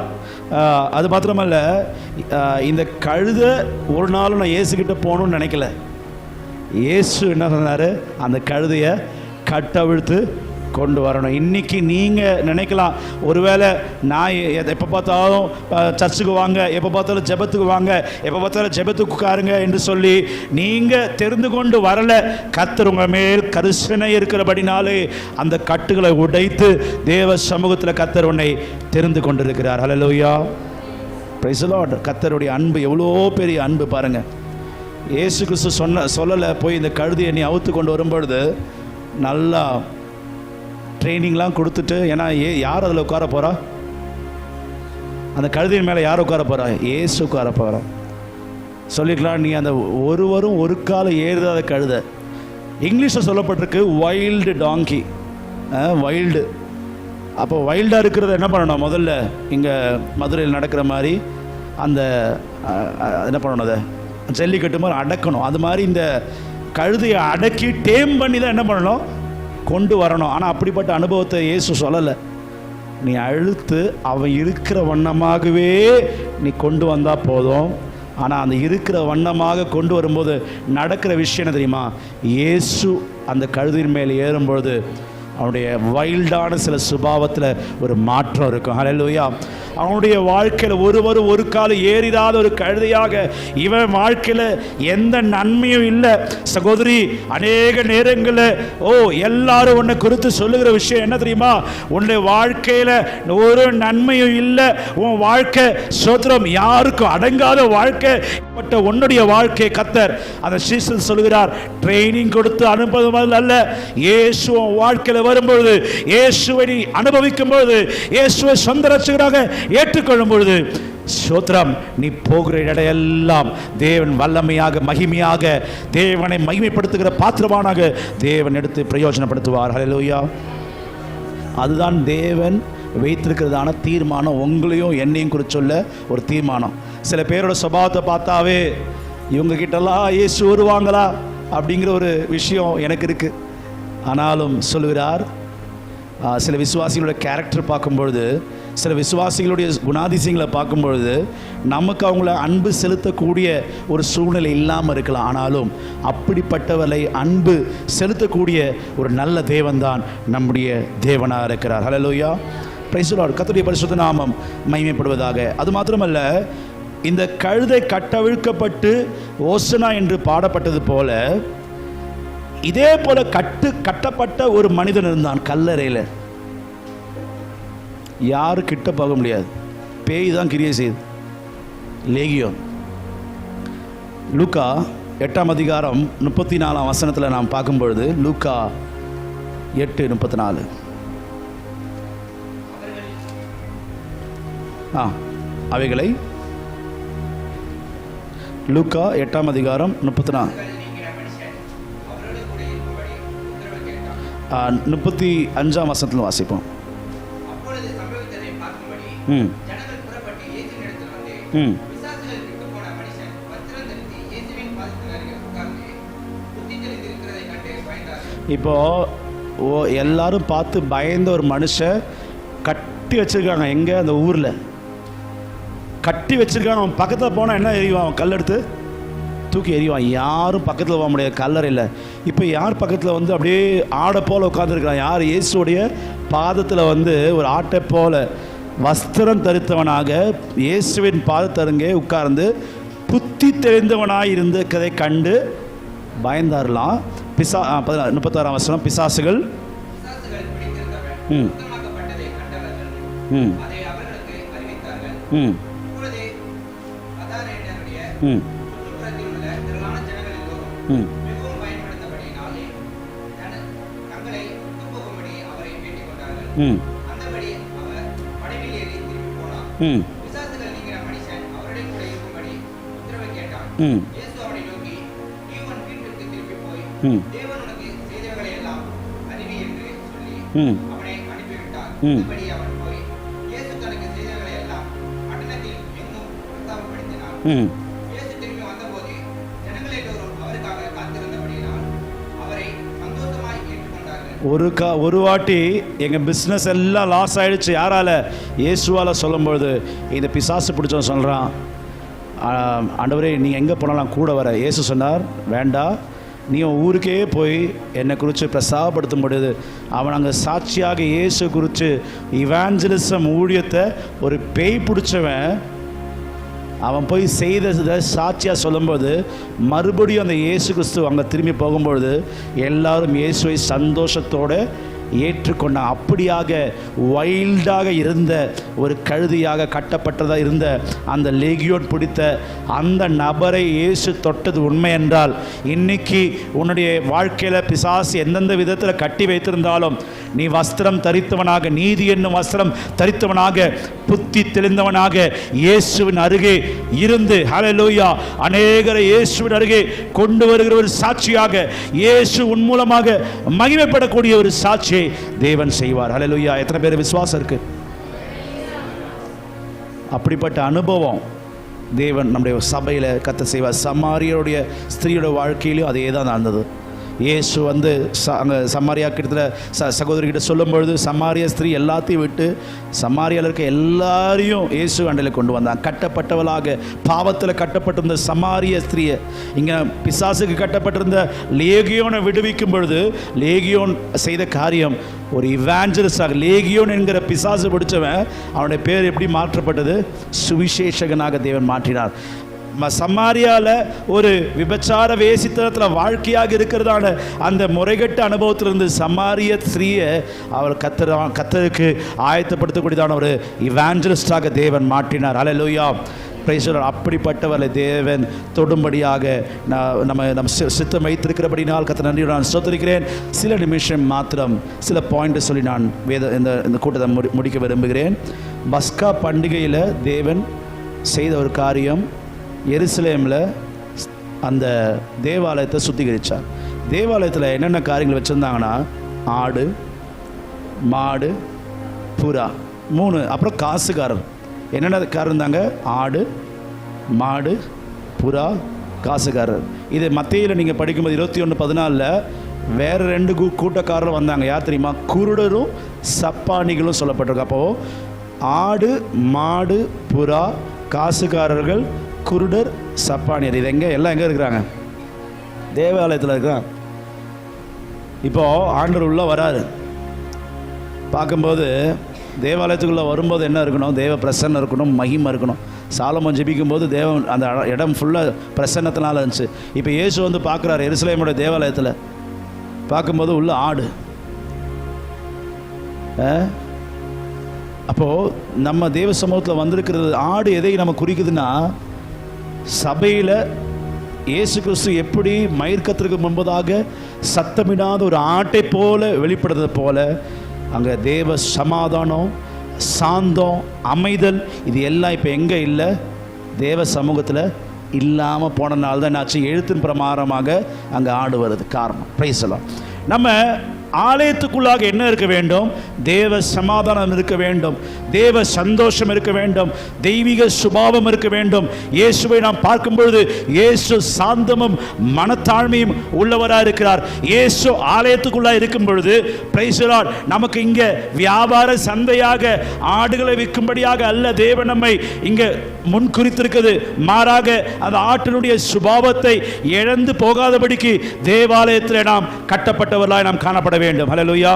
Speaker 1: அது மாத்திரமல்ல, இந்த கழுதை ஒரு நாளும் நான் இயேசுக்கிட்ட போகணும்னு நினைக்கல. இயேசு என்ன சொன்னார்? அந்த கழுதையை கட்டவிழ்த்து கொண்டு வரணும். இன்றைக்கி நீங்கள் நினைக்கலாம், ஒருவேளை நான் எப்போ பார்த்தாலும் சர்ச்சுக்கு வாங்க, எப்போ பார்த்தாலும் ஜெபத்துக்கு வாங்க, எப்போ பார்த்தாலும் ஜெபத்துக்கு உட்காருங்க என்று சொல்லி நீங்கள் தெரிந்து கொண்டு வரலை. கர்த்தர் உங்கள் மேல் கரிசனை இருக்கிறபடினாலே அந்த கட்டுகளை உடைத்து தேவ சமூகத்தில் கர்த்தர் உன்னை தெரிந்து கொண்டிருக்கிறார். ஹல்லேலூயா. Praise the Lord. கர்த்தருடைய அன்பு எவ்வளோ பெரிய அன்பு பாருங்கள். இயேசு கிறிஸ்து சொல்லலை, போய் இந்த கழுதியை நீ அவுத்து கொண்டு வரும்பொழுது நல்லா ட்ரைனிங்லாம் கொடுத்துட்டு. ஏன்னா யார் அதில் உட்கார போகிறா? அந்த கழுதையின் மேலே யார் உட்கார போகிறா? இயேசு உட்கார போகிறா. சொல்லிக்கலாம், நீ அந்த ஒருவரும் ஒரு காலம் ஏறுதாத கழுதை. இங்கிலீஷில் சொல்லப்பட்டிருக்கு வைல்டு டாங்கி. வைல்டு. அப்போ வைல்டாக இருக்கிறத என்ன பண்ணணும்? முதல்ல இங்கே மதுரையில் நடக்கிற மாதிரி அந்த என்ன பண்ணணும், அதை ஜல்லிக்கட்டு மாதிரி அடக்கணும். அது மாதிரி இந்த கழுதையை அடக்கி டேம் பண்ணி தான் என்ன பண்ணணும்? கொண்டு வரணும். ஆனால் அப்படிப்பட்ட அனுபவத்தை இயேசு சொல்லலை. நீ அழுத்து அவன் இருக்கிற வண்ணமாகவே நீ கொண்டு வந்தால் போதும். ஆனால் அந்த இருக்கிற வண்ணமாக கொண்டு வரும்போது நடக்கிற விஷயம் என்ன தெரியுமா? இயேசு அந்த கழுதையின் மேலே ஏறும்பொழுது அவனுடைய வைல்டான சில சுபாவத்தில் ஒரு மாற்றம் இருக்கும். ஹல்லேலூயா. அவனுடைய வாழ்க்கையில் ஒருவரும் ஒரு காலம் ஏறிடாத ஒரு கழுதையாக இவன் வாழ்க்கையில் எந்த நன்மையும் இல்லை. சகோதரி, அநேக நேரங்களில் எல்லாரும் உன்னை குறித்து சொல்லுகிற விஷயம் என்ன தெரியுமா? உன்னுடைய வாழ்க்கையில் ஒரு நன்மையும் இல்லை. உன் வாழ்க்கை சோத்திரம் யாருக்கும் அடங்காத வாழ்க்கை. பட்ட உன்னுடைய வாழ்க்கை கர்த்தர் அந்த சீசன் சொல்கிறார், ட்ரைனிங் கொடுத்து அனுப்புவது அல்ல. இயேசு வாழ்க்கையில் வரும்பொழுது, இயேசுவை நீ அனுபவிக்கும் பொழுது, இயேசுவை சொந்த ரட்சகராக ஏற்றுக்கொள்ளும் பொழுது, ஸ்தோத்திரம், நீ போகிற இடையெல்லாம் தேவன் வல்லமையாக மகிமையாக தேவனை மகிமைப்படுத்துகிற பாத்திரமானாக தேவன் எடுத்து பிரயோஜனப்படுத்துவார். ஹல்லேலூயா. அதுதான் தேவன் வைத்திருக்கிறதான தீர்மானம். உங்களையும் என்னையும் குறித்து சொல்ல ஒரு தீர்மானம். சில பேரோட சுபாவத்தை பார்த்தாவே இவங்க கிட்டலாம் இயேசு வருவாங்களா அப்படிங்கிற ஒரு விஷயம் எனக்கு இருக்குது. ஆனாலும் சொல்லுகிறார், சில விசுவாசிகளோட கேரக்டர் பார்க்கும்பொழுது, சில விசுவாசிகளுடைய குணாதிசயங்களை பார்க்கும்பொழுது நமக்கு அவங்கள அன்பு செலுத்தக்கூடிய ஒரு சூழ்நிலை இல்லாமல் இருக்கலாம். ஆனாலும் அப்படிப்பட்டவர்களை அன்பு செலுத்தக்கூடிய ஒரு நல்ல தேவன்தான் நம்முடைய தேவனாக இருக்கிறார். ஹல்லேலூயா. Praise the Lord. கர்த்தருடைய பரிசுத்த நாமம் மகிமைப்படுவதாக. அது மாத்திரமல்ல, இந்த கழுதை கட்டவிழ்க்கப்பட்டு ஓசனா என்று பாடப்பட்டது போல, இதே போல கட்டப்பட்ட ஒரு மனிதன் இருந்தான் கல்லறையில். யாரும் கிட்ட போக முடியாது, பேய் தான் கிரியை செய்யுது. லேகியோன். லூக்கா 8ஆம் அதிகாரம் 34ஆம் வசனத்தில் நாம் பார்க்கும்பொழுது, லூக்கா 8:34, அவைகளை லூக்கா 8ஆம் அதிகாரம் 34 35ஆம் வசனத்தில் வாசிப்போம். இப்போ எல்லாரும் பார்த்து பயந்த ஒரு மனுஷன் கட்டி வச்சிருக்காங்க. எங்கே? அந்த ஊரில் கட்டி வச்சிருக்காங்க. அவன் பக்கத்தில் போனால் என்ன எறிவான்? அவன் கல் எடுத்து தூக்கி எறிவான். யாரும் பக்கத்தில் போக முடியாது கல்லறையில். இப்போ யார் பக்கத்தில் வந்து அப்படியே ஆடை போல் உட்காந்துருக்கிறான்? யார்? இயேசுடைய பாதத்தில் வந்து ஒரு ஆட்டை போல வஸ்திரம் தரித்தவனாக இயேசுவின் பாதத்தருங்கே உட்கார்ந்து புத்தி தெரிந்தவனாக இருந்ததை கண்டு பயந்தாரலாம். 36ஆம் வசனம், பிசாசுகள் ஒரு வாட்டி எங்கள் பிஸ்னஸ் எல்லாம் லாஸ் ஆகிடுச்சு. யாரால்? இயேசுவால் சொல்லும்பொழுது இந்த பிசாசு பிடிச்சவன் சொல்கிறான், ஆண்டவரே நீங்கள் எங்கே போனாலும் கூட வர. இயேசு சொன்னார், வேண்டாம், நீ ஊருக்கே போய் என்னை குறித்து பிரசாபப்படுத்தும் பொழுது அவன் அங்கே சாட்சியாக இயேசு குறித்து இவாஞ்சலிசம் ஊழியத்தை ஒரு பேய் பிடிச்சவன் அவன் போய் செய்ததை சாட்சியாக சொல்லும்போது மறுபடியும் அந்த இயேசு கிறிஸ்து அங்கே திரும்பி போகும்பொழுது எல்லாரும் இயேசுவை சந்தோஷத்தோடு ஏற்றுக்கொண்டான். அப்படியாக வைல்டாக இருந்த ஒரு கழுதியாக கட்டப்பட்டதாக இருந்த அந்த லேகியோன் பிடித்த அந்த நபரை இயேசு தொட்டது உண்மை என்றால், இன்னைக்கு உன்னுடைய வாழ்க்கையில் பிசாசு எந்தெந்த விதத்தில் கட்டி வைத்திருந்தாலும் நீ வஸ்திரம் தரித்தவனாக, நீதி என்னும் வஸ்திரம் தரித்தவனாக, புத்தி தெளிந்தவனாக இயேசுவின் அருகே இருந்து, ஹல்லேலூயா, அநேகரை இயேசுவின் அருகே கொண்டு வருகிற ஒரு சாட்சியாக, இயேசு உன் மூலமாக மகிமைப்படக்கூடிய ஒரு சாட்சியை தேவன் செய்வார். ஹல்லேலூயா. எத்தனை பேர் விசுவாசம் இருக்கு? அப்படிப்பட்ட அனுபவம் தேவன் நம்முடைய சபையில் கத்த செய்வார். சமாரியருடைய ஸ்திரீயோட வாழ்க்கையிலும் அதே தான் நடந்தது. இயேசு வந்து அங்கே சமாரியா கிட்ட சகோதரிகிட்ட சொல்லும்பொழுது சமாரிய ஸ்திரீ எல்லாத்தையும் விட்டு சமாரியாவில் இருக்க எல்லாரையும் இயேசு அண்டையில் கொண்டு வந்தான். கட்டப்பட்டவளாக பாவத்தில் கட்டப்பட்டிருந்த சமாரிய ஸ்திரீயை இங்கே பிசாசுக்கு கட்டப்பட்டிருந்த லேகியோனை விடுவிக்கும் பொழுது லேகியோன் செய்த காரியம் ஒரு இவாஞ்சலிஸ்டாக, லேகியோன் என்கிற பிசாசு பிடிச்சவன் அவனுடைய பேர் எப்படி மாற்றப்பட்டது? சுவிசேஷகனாக தேவன் மாற்றினார். சமாரியாவில் ஒரு விபச்சார வேசித்தனத்தில் வாழ்க்கையாக இருக்கிறதான அந்த முறைகட்ட அனுபவத்திலிருந்து சமாரிய ஸ்திரீயை அவர் கத்தருக்கு ஆயத்தப்படுத்தக்கூடியதான ஒரு இவாஞ்சலிஸ்டாக தேவன் மாற்றினார். ஹல்லேலூயா. Praise the Lord. அப்படிப்பட்டவர்களை தேவன் தொடும்படியாக நம்ம சித்தம் வைத்திருக்கிறபடினால் கர்த்தர் நன்றி நான் ஸ்தோத்திரிக்கிறேன். சில நிமிஷம் மாத்திரம் சில பாயிண்ட் சொல்லி நான் இந்த கூட்டத்தை முடிக்க விரும்புகிறேன். பஸ்கா பண்டிகையில் தேவன் செய்த ஒரு காரியம், எருசலேமில் அந்த தேவாலயத்தை சுத்திகரித்தார். தேவாலயத்தில் என்னென்ன காரியங்கள் வச்சுருந்தாங்கன்னா, ஆடு, மாடு, புறா, 3, அப்புறம் காசுக்காரர். என்னென்ன காரர் இருந்தாங்க? ஆடு, மாடு, புறா, காசுக்காரர். இது மத்தேயுல நீங்கள் படிக்கும்போது 21:14 வேறு 2 கூட்டக்காரரும் வந்தாங்க. யார் தெரியுமா? குருடரும் சப்பானிகளும் சொல்லப்பட்டிருக்கு. அப்போது ஆடு, மாடு, புறா, காசுக்காரர்கள், குருடர், சப்பானியர், இது எல்லாம் எங்கே இருக்கிறாங்க? தேவாலயத்தில் இருக்கிறாங்க. இப்போது ஆண்டவர் உள்ளே வராரு. பார்க்கும்போது தேவாலயத்துக்குள்ளே வரும்போது என்ன இருக்கணும்? தேவ பிரசன்னம் இருக்கணும், மகிமை இருக்கணும். சாலமோன் ஜெபிக்கும் போது தேவன் அந்த இடம் ஃபுல்லாக பிரசன்னத்தினால இருந்துச்சு. இப்போ இயேசு வந்து பார்க்குறாரு எருசலேமோட தேவாலயத்தில், பார்க்கும்போது உள்ள ஆடு. அப்போது நம்ம தேவ சமூகத்தில் வந்திருக்கிறது ஆடு எதை நம்ம குறிக்குதுன்னா, சபையில் இயேசு கிறிஸ்து எப்படி மயிர்க்கத்திற்கு முன்பதாக சத்தமிடாத ஒரு ஆட்டை போல வெளிப்படுறது போல அங்கே தேவ சமாதானம், சாந்தம், அமைதல் இது எல்லாம் இப்போ எங்கே இல்லை? தேவ சமூகத்தில் இல்லாமல் போனனால தான் என்னாச்சு? எழுத்தின் பிரமாணமாக அங்கே ஆடு வருது. காரணம் பிரைஸ் எல்லாம். நம்ம ஆலயத்துக்குள்ளாக என்ன இருக்க வேண்டும்? தேவ சமாதானம் இருக்க வேண்டும், தேவ சந்தோஷம் இருக்க வேண்டும், தெய்வீக சுபாவம் இருக்க வேண்டும். இயேசுவை நாம் பார்க்கும் பொழுது இயேசு சாந்தமும் மனத்தாழ்மையும் உள்ளவராக இருக்கிறார். இயேசு ஆலயத்துக்குள்ளாக இருக்கும் பொழுது பிரைஸ் தி லார்ட், நமக்கு இங்கே வியாபார சந்தையாக ஆடுகளை விற்கும்படியாக அல்ல தேவன் நம்மை இங்கே முன் குறித்திருக்கிறது. மாறாக அந்த ஆட்டினுடைய சுபாவத்தை இழந்து போகாதபடிக்கு தேவாலயத்தில் நாம் கட்டப்பட்டவர்களாய் நாம் காணப்பட வேண்டும். ஹல்லேலூயா.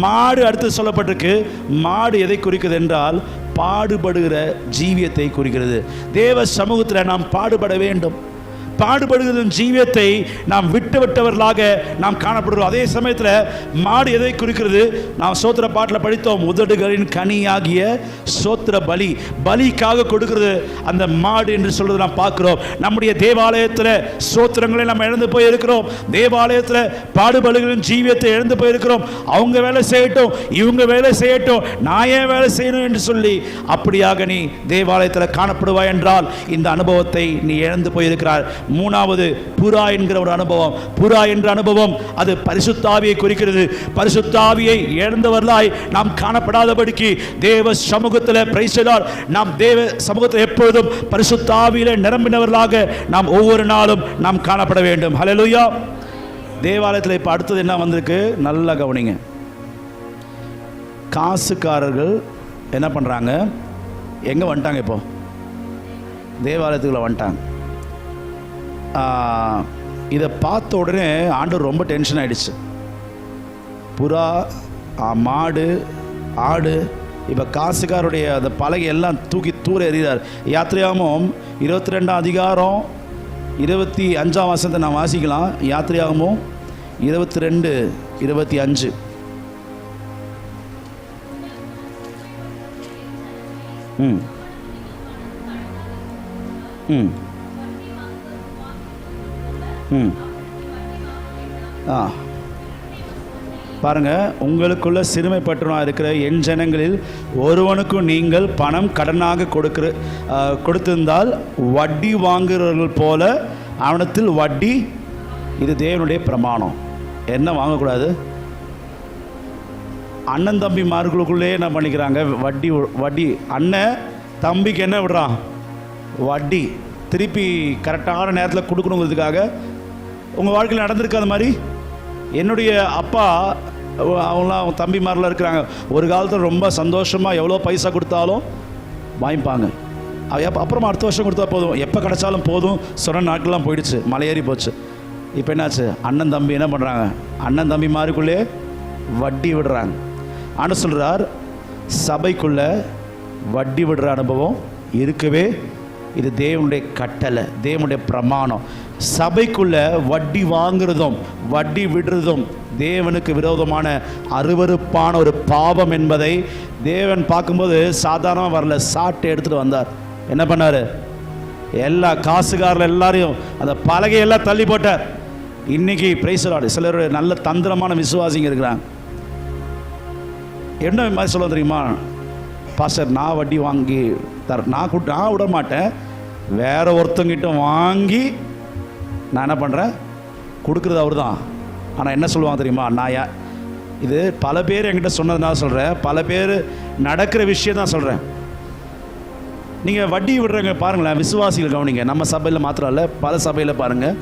Speaker 1: மாடு அடுத்து சொல்லப்பட்டிருக்கு. மாடு எதை குறிக்கிறது என்றால் பாடுபடுகிற ஜீவியத்தை குறிக்கிறது. தேவ சமூகத்தில் நாம் பாடுபட வேண்டும். பாடுபடுகிற ஜீவியத்தை நாம் விட்டவர்களாக நாம் காணப்படுகிறோம். அதே சமயத்தில் மாடு எதை குறிக்கிறது? நாம் சோத்திர பாட்டில் படித்தோம், உதடுகளின் கனியாகிய சோத்திர பலி, பலிக்காக கொடுக்கிறது அந்த மாடு என்று சொல்றது நாம் பார்க்கிறோம். நம்முடைய தேவாலயத்தில் சோத்திரங்களை நம்ம இழந்து போயிருக்கிறோம். தேவாலயத்தில் பாடுபடுகளின் ஜீவியத்தை இழந்து போயிருக்கிறோம். அவங்க வேலை செய்யட்டும், இவங்க வேலை செய்யட்டும், நான் ஏன் வேலை செய்யணும் என்று சொல்லி அப்படியாக நீ தேவாலயத்தில் காணப்படுவாய் என்றால் இந்த அனுபவத்தை நீ இழந்து போயிருக்கிறார். மூணாவது புறா என்கிற ஒரு அனுபவம். புறா என்ற அனுபவம் அது பரிசுத்தாவியை குறிக்கிறது. பரிசுத்தாவியை இழந்தவர்களாய் நாம் காணப்படாதபடிக்கு தேவ சமூகத்தில் பிரைஸ் தி லார்ட், நாம் தேவ சமூகத்தில் எப்பொழுதும் பரிசுத்தாவியிலே நிரம்பினவர்களாக நாம் ஒவ்வொரு நாளும் நாம் காணப்பட வேண்டும். ஹல்லேலூயா. தேவாலயத்தில் இப்போ அடுத்தது என்ன வந்திருக்கு? நல்லா கவனிங்க. காசுக்காரர்கள் என்ன பண்ணுறாங்க? எங்கே வந்துட்டாங்க? இப்போ தேவாலயத்துக்குள்ள வந்துட்டாங்க. இதை பார்த்த உடனே ஆண்டவர் ரொம்ப டென்ஷன் ஆகிடுச்சு. புறா, மாடு, ஆடு, இப்போ காசுக்காருடைய அந்த பலகை எல்லாம் தூக்கி தூர எறிகிறார். யாத்திரையாகமம் 22ஆம் அதிகாரம் 25ஆம் வசனத்தை நான் வாசிக்கலாம். யாத்திரையாகமம் 22:25. ம் ம் ம் பாருங்க, உங்களுக்குள்ள சிறுமைப்பட்டவனாக இருக்கிற என் ஜனங்களில் ஒருவனுக்கும் நீங்கள் பணம் கடனாக கொடுத்திருந்தால் வட்டி வாங்குகிறவர்கள் போல அவனத்தில் வட்டி, இது தேவனுடைய பிரமாணம். என்ன வாங்கக்கூடாது? அண்ணன் தம்பி மார்களுக்குள்ளே என்ன பண்ணிக்கிறாங்க? வட்டி. அண்ணன் தம்பிக்கு என்ன விடுறான்? வட்டி. திருப்பி கரெக்டான நேரத்தில் கொடுக்கணுங்கிறதுக்காக. உங்கள் வாழ்க்கையில் நடந்திருக்காத மாதிரி? என்னுடைய அப்பா அவங்களாம் தம்பிமாரெலாம் இருக்கிறாங்க. ஒரு காலத்தில் ரொம்ப சந்தோஷமாக எவ்வளோ பைசா கொடுத்தாலும் வாங்கிப்பாங்க. அப்புறமா அடுத்த வருஷம் கொடுத்தா போதும், எப்போ கிடச்சாலும் போதும் சொன்ன நாட்கள்லாம் போயிடுச்சு, மலையேறி போச்சு. இப்போ என்னாச்சு? அண்ணன் தம்பி என்ன பண்ணுறாங்க? அண்ணன் தம்பி மாருக்குள்ளே வட்டி விடுறாங்க. ஆண்டு சொல்கிறார், சபைக்குள்ளே வட்டி விடுற அனுபவம் இருக்கவே, இது தேவனுடைய கட்டளை, தேவனுடைய பிரமாணம். சபைக்குள்ள வட்டி வாங்குறதும் வட்டி விடுறதும் தேவனுக்கு விரோதமான அருவருப்பான ஒரு பாவம் என்பதை தேவன் பார்க்கும்போது சாதாரணமாக வரல, சாட்டை எடுத்துகிட்டு வந்தார். என்ன பண்ணார்? எல்லா காசுகாரில் எல்லாரையும் அந்த பலகையெல்லாம் தள்ளி போட்டார். இன்னைக்கு பிரைஸ் தி லார்ட், சிலருடைய நல்ல தந்திரமான விசுவாசிங்க இருக்கிறாங்க. என்ன மாதிரி சொல்ல தெரியுமா? பாஸ்டர், நான் வட்டி வாங்கி நான் விட மாட்டேன், வேற ஒருத்தங்கிட்ட வாங்கி நான் என்ன பண்ணுறேன்? கொடுக்குறது அவர் தான். ஆனால் என்ன சொல்லுவாங்க தெரியுமா? நான் இது பல பேர் என்கிட்ட சொன்னதுனால சொல்கிறேன், பல பேர் நடக்கிற விஷயம் தான் சொல்கிறேன். நீங்கள் வட்டி விடுறவங்க பாருங்களேன், விசுவாசிகள் கவனிங்க. நம்ம சபையில் மாத்திரம் இல்லை, பல சபையில் பாருங்கள்,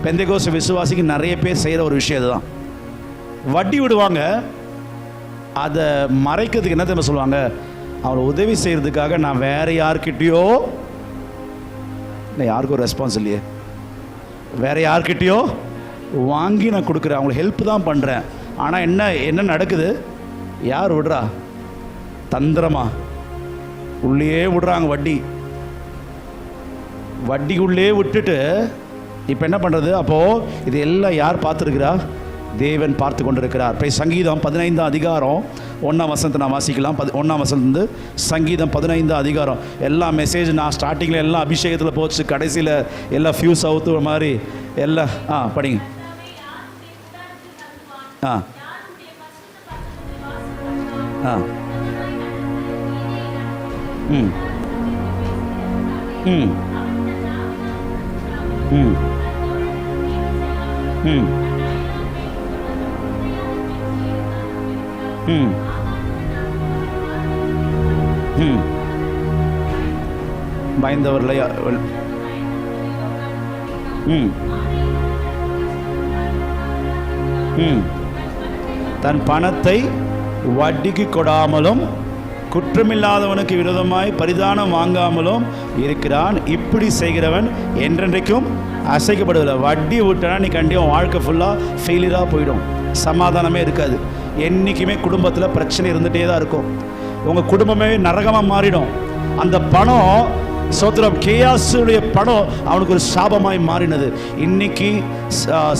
Speaker 1: பெந்தேகோஸ்து விசுவாசிக்கு நிறைய பேர் செய்கிற ஒரு விஷயம் இதுதான். வட்டி விடுவாங்க, அதை மறைக்கிறதுக்கு என்ன தெரியுமா சொல்லுவாங்க? அவரை உதவி செய்கிறதுக்காக நான் வேறு யார்கிட்டையோ, யாருக்கும் ஒரு ரெஸ்பான்ஸ் இல்லையே, வேறு யார்கிட்டையோ வாங்கி நான் கொடுக்குறேன், அவங்களுக்கு ஹெல்ப் தான் பண்ணுறேன். ஆனால் என்ன நடக்குது? யார் விடுறா? தந்திரமா உள்ளே விடுறாங்க வட்டி. வட்டிக்குள்ளே விட்டுட்டு இப்போ என்ன பண்ணுறது? அப்போது இது எல்லாம் யார் பார்த்துருக்கிறா? தேவன் பார்த்து கொண்டிருக்கிறார். இப்போ சங்கீதம் 15 அதிகாரம் 1ஆம் வசனத்தை நான் வாசிக்கலாம். 1ஆம் வசனத்துலேருந்து சங்கீதம் 15 அதிகாரம். எல்லா மெசேஜ் நான் ஸ்டார்டிங்கில் எல்லாம் அபிஷேகத்தில் போச்சு, கடைசியில் எல்லாம் ஃபியூஸ் அவுத்து மாதிரி எல்லாம் படிங்க. ம் ம் ம் ம் ம் ம் பயந்தவர்களை ம் ம் தன் பணத்தை வட்டிக்கு கொடாமலும் குற்றமில்லாதவனுக்கு விரோதமாய் பரிதானம் வாங்காமலும் இருக்கிறான். இப்படி செய்கிறவன் என்றென்றைக்கும் அசைக்கப்படுவதில்லை. வட்டி விட்டனா நீ கண்டிப்பாக வாழ்க்கை ஃபுல்லாக ஃபெயிலியராக போயிடும். சமாதானமே இருக்காது. என்றைக்குமே குடும்பத்தில் பிரச்சனை இருந்துகிட்டே தான் இருக்கும். உங்கள் குடும்பமே நரகமாக மாறிடும். அந்த பணம் சோத்திரம், கேயாசுடைய பணம் அவனுக்கு ஒரு சாபமாய் மாறினது. இன்னைக்கு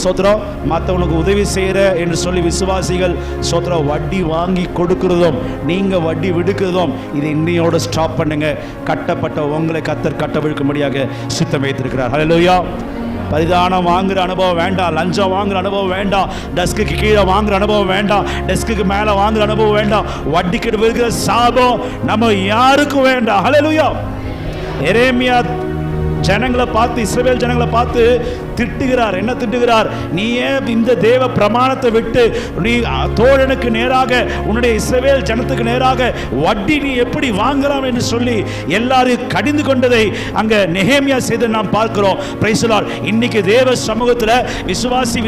Speaker 1: சோத்திரம், மற்றவனுக்கு உதவி செய்கிற என்று சொல்லி விசுவாசிகள் சோத்திரம் வட்டி வாங்கி கொடுக்கிறதும் நீங்கள் வட்டி விடுக்கிறதும் இது இன்னையோட ஸ்டாப் பண்ணுங்க. கட்டப்பட்ட உங்களை கத்தர் கட்டவிழ்க்கும்படியாக சித்தம் வைத்திருக்கிறார். ஹல்லேலூயா. பரிதானம் வாங்குகிற அனுபவம் வேண்டாம். லஞ்சம் வாங்குகிற அனுபவம் வேண்டாம். டெஸ்க்கு கீழே வாங்குகிற அனுபவம் வேண்டாம். டெஸ்க்கு மேலே வாங்குகிற அனுபவம் வேண்டாம். வட்டிக்கு இருக்கிற சாபம் நம்ம யாருக்கும் வேண்டாம். ஹல்லேலூயா. எரேமியா ஜனங்களை பார்த்து, இஸ்ரவேல் ஜனங்களை பார்த்து திட்டுகிறார். என்ன திட்டுகிறார்? நீ ஏன் இந்த தேவ பிரமாணத்தை விட்டு நீ தோழனுக்கு நேராக, உன்னுடைய இஸ்ரவேல் ஜனத்துக்கு நேராக வட்டி நீ எப்படி வாங்கலாம் என்று சொல்லி எல்லாரும் கடிந்து கொண்டதை அங்க நெகேமியா செய்து நாம் பார்க்கிறோம். Price the Lord. இன்னைக்கு தேவ சமூகத்தில்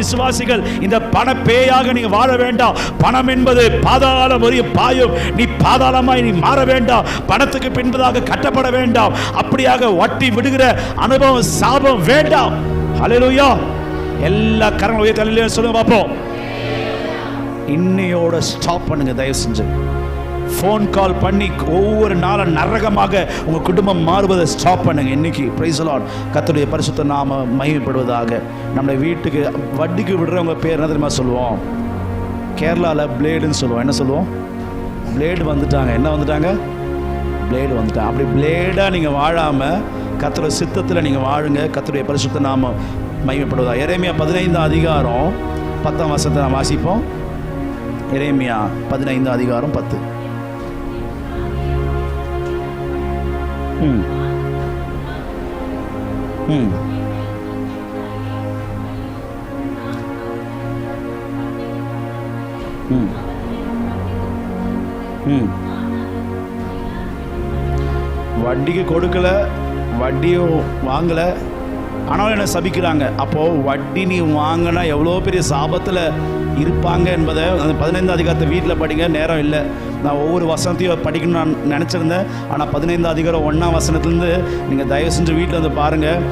Speaker 1: விசுவாசிகள் இந்த பண பேயாக நீங்க வாழ வேண்டாம். பணம் என்பது பாதாளம் வரைய பாயும். நீ பாதாளமாய் நீ மாற வேண்டாம். பணத்துக்கு பின்பதாக கட்டப்பட வேண்டாம். அப்படியாக வட்டி விடுகிற அனுபவம் சாபம் வேண்டாம். ஹல்லேலூயா. எல்லா கரங்களும் உயர்த்தி ஹல்லேலூயா சொல்லுங்க பாப்போம். இன்னையோட ஸ்டாப் பண்ணுங்க தயவு செஞ்சு. ஃபோன் கால் பண்ணி ஒவ்வொரு நாளும் நரகமாக உங்க குடும்பம் மாறுவதை ஸ்டாப் பண்ணுங்க இன்னைக்கு. Price the Lord. கர்த்தருடைய பரிசுத்த நாம மகிமைப்படுவதாக. நம்முடைய வீட்டுக்கு வட்டிக்கு விடுறவங்க பேர் என்ன தெரியுமா சொல்லுவோம்? கேரளாவில் பிளேடுன்னு சொல்லுவோம். என்ன சொல்லுவோம்? பிளேடு வந்துட்டாங்க. என்ன வந்துட்டாங்க? பிளேடு வந்துட்டாங்க. அப்படி பிளேடாக நீங்கள் வாழாமல் கர்த்தருடைய சித்தத்தில் நீங்கள் வாழுங்க. கர்த்தருடைய பரிசுத்த நாமம் மகிமைப்படுவதா. எரேமியா 15 அதிகாரம் 10ஆம் வசனத்தை நாம் வாசிப்போம். எரேமியா 15 அதிகாரம் 10. ம் ம் ம் ம் வட்டிக்கு கொடுக்கல, வட்டியும் வாங்கலை, ஆனால் என்ன சபிக்கிறாங்க. அப்போது வட்டி நீ வாங்கினா எவ்வளோ பெரிய சாபத்தில் இருப்பாங்க என்பதை அந்த 15 அதிகாரத்தை வீட்டில் படிங்க. நேரம் இல்லை. நான் ஒவ்வொரு வசனத்தையும் படிக்கணும்னு நான் நினச்சிருந்தேன். ஆனால் 15 அதிகாரம் 1ஆம் வசனத்துலேருந்து நீங்கள் தயவு செஞ்சு வீட்டில் வந்து பாருங்கள்.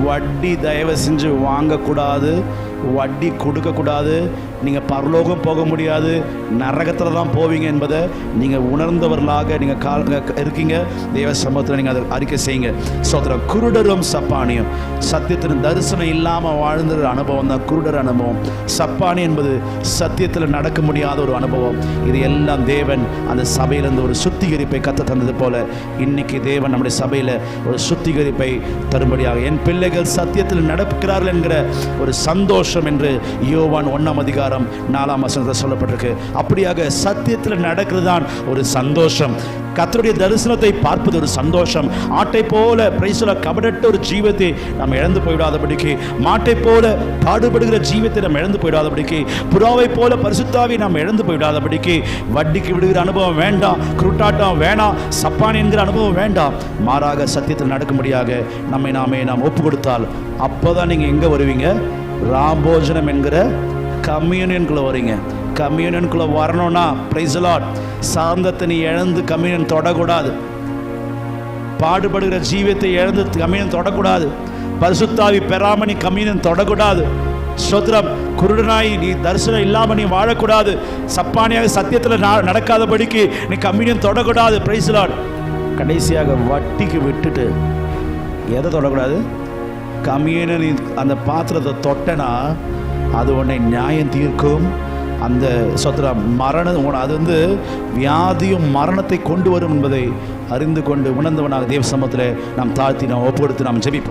Speaker 1: வட்டி தயவு செஞ்சு வாங்கக்கூடாது, வட்டி கொடுக்கக்கூடாது. நீங்கள் பரலோகம் போக முடியாது, நரகத்தில் தான் போவீங்க என்பதை நீங்கள் உணர்ந்தவர்களாக நீங்கள் இருக்கீங்க. தேவ சமூகத்தில் நீங்கள் அதை அறிக்கை செய்யுங்க. சோதரம், குருடரும் சப்பானியும் சத்தியத்தின் தரிசனம் இல்லாமல் வாழ்ந்த அனுபவம் தான் குருடர் அனுபவம். சப்பானி என்பது சத்தியத்தில் நடக்க முடியாத ஒரு அனுபவம். இது எல்லாம் தேவன் அந்த சபையிலிருந்து ஒரு சுத்திகரிப்பை கற்று தந்தது போல இன்னைக்கு தேவன் நம்முடைய சபையில் ஒரு சுத்திகரிப்பை தரும்படியாக என் பிள்ளைகள் சத்தியத்தில் நடக்கிறார்கள் என்கிற ஒரு சந்தோஷம் என்று யோவான் 1ஆம் அதிகாரம் 4ஆம் வசனத்தில் சொல்லப்பட்டிருக்கு. அப்படியாக சத்தியத்தில் நடக்கிறது தான் ஒரு சந்தோஷம். கர்த்தருடைய தரிசனத்தை பார்ப்பது ஒரு சந்தோஷம். ஆட்டை போல பிரைஸ்ல கபடற்ற ஒரு ஜீவத்தை நாம் இழந்து போய்விடாதபடிக்கு, மாட்டை போல பாடுபடுகிற ஜீவத்தை நாம் இழந்து போய்விடாதபடிக்கு, புறாவை போல பரிசுத்தாவை நாம் இழந்து போய்விடாதபடிக்கு, வட்டிக்கு விடுகிற அனுபவம் வேண்டாம், குருட்டாட்டம் வேண்டாம், சப்பான் என்கிற அனுபவம் வேண்டாம். மாறாக சத்தியத்தில் நடக்கும்படியாக நாம் ஒப்பு கொடுத்தால் அப்போதான் நீங்கள் எங்கே வருவீங்க? ராம்போஜனம் என்கிற கம்யூனியனுக்குள்ளே வரீங்க. கம்யூனியனுக்குள்ளே வரணும்னா பிரைஸ் தி லார்ட், சாந்தத்தை நீ இழந்து கம்யூனியன் தொடக்கூடாது. பாடுபடுகிற ஜீவத்தை இழந்து கம்யூனியன் தொடக்கூடாது. பரிசுத்தாவி பெறாம நீ கம்யூனியன் தொடக்கூடாது. ஸ்தோத்திரம். குருடனாய் நீ தரிசனம் இல்லாமல் நீ வாழக்கூடாது. சப்பானியாக சத்தியத்தில் நடக்காதபடிக்கு நீ கம்யூனியன் தொடக்கூடாது. Price the Lord. கடைசியாக வட்டிக்கு விட்டுட்டு எதை தொடக்கூடாது? கம்யூனியன் அந்த பாத்திரத்தை தொட்டனா அது உன்னை நியாயம் தீர்க்கும். அந்த மரணம் அது வியாதியும் மரணத்தை கொண்டு வரும் என்பதை அறிந்து கொண்டு உணர்ந்தவனாக தேவ சமூகத்தில் நாம் தாழ்த்தி நாம் ஒப்பு கொடுத்து நாம் ஜெபிப்போம்.